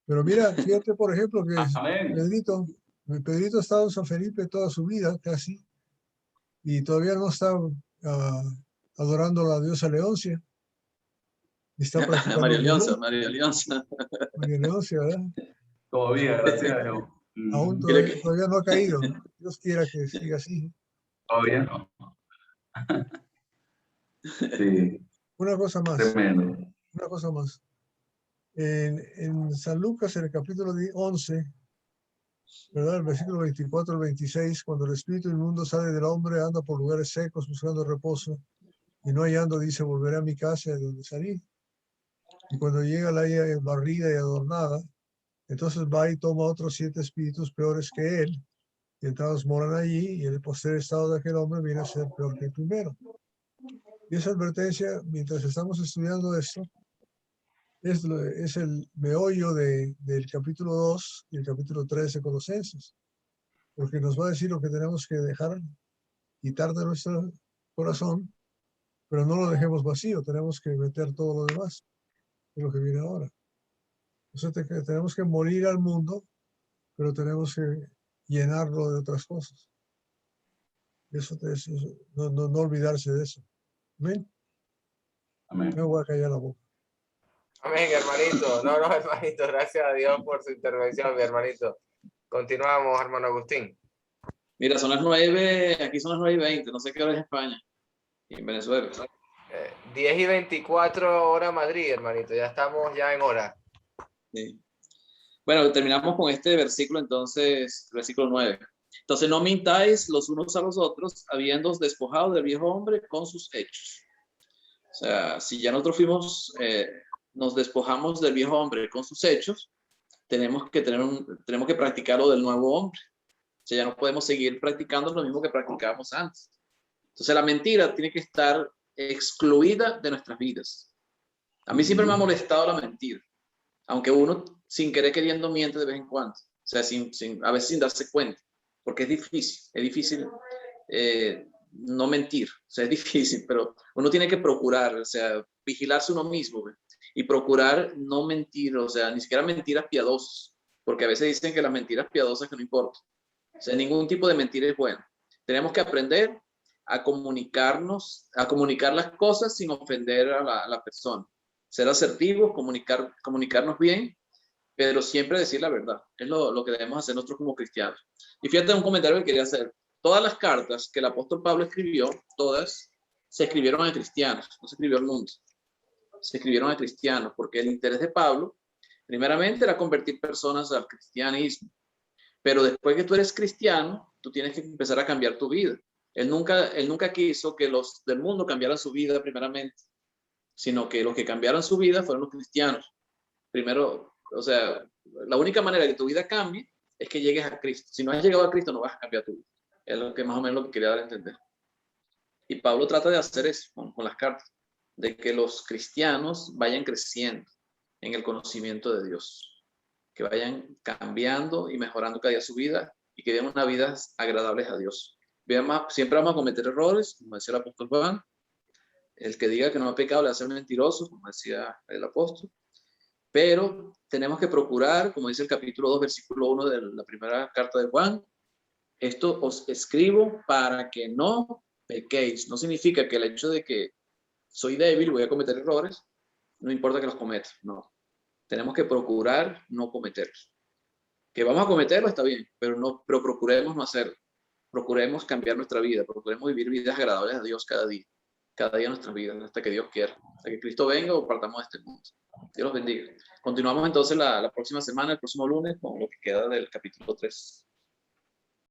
Pero mira, fíjate, por ejemplo, que Amén. Pedrito ha estado en San Felipe toda su vida, casi, y todavía no está adorando a la diosa Leoncia. Y está practicando María el Leonza, vudú. María Leonza. María Leoncia, ¿verdad? Todavía, gracias a Dios. Aún Mira que- todavía no ha caído, ¿no? Dios quiera que siga así. Todavía no. Sí, Una cosa más, tremendo. una cosa más. En San Lucas, en el capítulo 11, ¿verdad? El versículo 24 al 26, cuando el espíritu inmundo sale del hombre, anda por lugares secos buscando reposo, y no hallando, dice, volveré a mi casa de donde salí. Y cuando llega la haya barrida y adornada, entonces va y toma otros 7 espíritus peores que él, y entrados moran allí, y el postrer estado de aquel hombre viene a ser peor que el primero. Y esa advertencia, mientras estamos estudiando esto, es el meollo del capítulo 2 y el capítulo 3 de Colosenses, porque nos va a decir lo que tenemos que dejar, quitar de nuestro corazón, pero no lo dejemos vacío, tenemos que meter todo lo demás, de lo que viene ahora. Entonces tenemos que morir al mundo, pero tenemos que llenarlo de otras cosas. No olvidarse de eso. ¿Ven? Amén. Me voy a callar la boca. Amén, hermanito. No, hermanito, gracias a Dios por su intervención, mi hermanito. Continuamos, hermano Agustín. Mira, son las 9, aquí son las 9:20, no sé qué hora es en España y en Venezuela. 10:24 hora Madrid, hermanito. Ya estamos ya en hora. Sí. Bueno, terminamos con este versículo entonces, versículo 9. Entonces, no mintáis los unos a los otros, habiéndoos despojado del viejo hombre con sus hechos. O sea, si ya nosotros nos despojamos del viejo hombre con sus hechos, tenemos que practicar lo del nuevo hombre. O sea, ya no podemos seguir practicando lo mismo que practicábamos antes. Entonces, la mentira tiene que estar excluida de nuestras vidas. A mí siempre me ha molestado la mentira, aunque uno sin querer queriendo miente de vez en cuando, o sea, a veces sin darse cuenta, porque es difícil no mentir, o sea, es difícil, pero uno tiene que procurar, o sea, vigilarse uno mismo, ¿ve? Y procurar no mentir, o sea, ni siquiera mentiras piadosas, porque a veces dicen que las mentiras piadosas que no importa, o sea, ningún tipo de mentira es bueno. Tenemos que aprender a comunicar las cosas sin ofender a la persona, ser asertivos, comunicarnos bien, pero siempre decir la verdad. Es lo que debemos hacer nosotros como cristianos. Y fíjate un comentario que quería hacer. Todas las cartas que el apóstol Pablo escribió, todas se escribieron a cristianos, no se escribió al mundo. Se escribieron a cristianos, porque el interés de Pablo, primeramente, era convertir personas al cristianismo. Pero después que tú eres cristiano, tú tienes que empezar a cambiar tu vida. Él nunca quiso que los del mundo cambiaran su vida primeramente, sino que los que cambiaron su vida fueron los cristianos. Primero, o sea, la única manera de que tu vida cambie es que llegues a Cristo. Si no has llegado a Cristo, no vas a cambiar tu vida. Es lo que más o menos lo que quería dar a entender. Y Pablo trata de hacer eso con las cartas, de que los cristianos vayan creciendo en el conocimiento de Dios, que vayan cambiando y mejorando cada día su vida y que vivan una vida agradable a Dios. Siempre vamos a cometer errores, como decía el apóstol Juan. El que diga que no ha pecado le hace mentiroso, como decía el apóstol. Pero tenemos que procurar, como dice el capítulo 2, versículo 1 de la primera carta de Juan, esto os escribo para que no pequéis. No significa que el hecho de que soy débil, voy a cometer errores, no importa que los cometa, no. Tenemos que procurar no cometerlos. Que vamos a cometerlo está bien, pero procuremos no hacerlo. Procuremos cambiar nuestra vida, procuremos vivir vidas agradables a Dios cada día de nuestra vida, hasta que Dios quiera, hasta que Cristo venga o partamos de este mundo. Dios los bendiga. Continuamos entonces la próxima semana, el próximo lunes, con lo que queda del capítulo 3.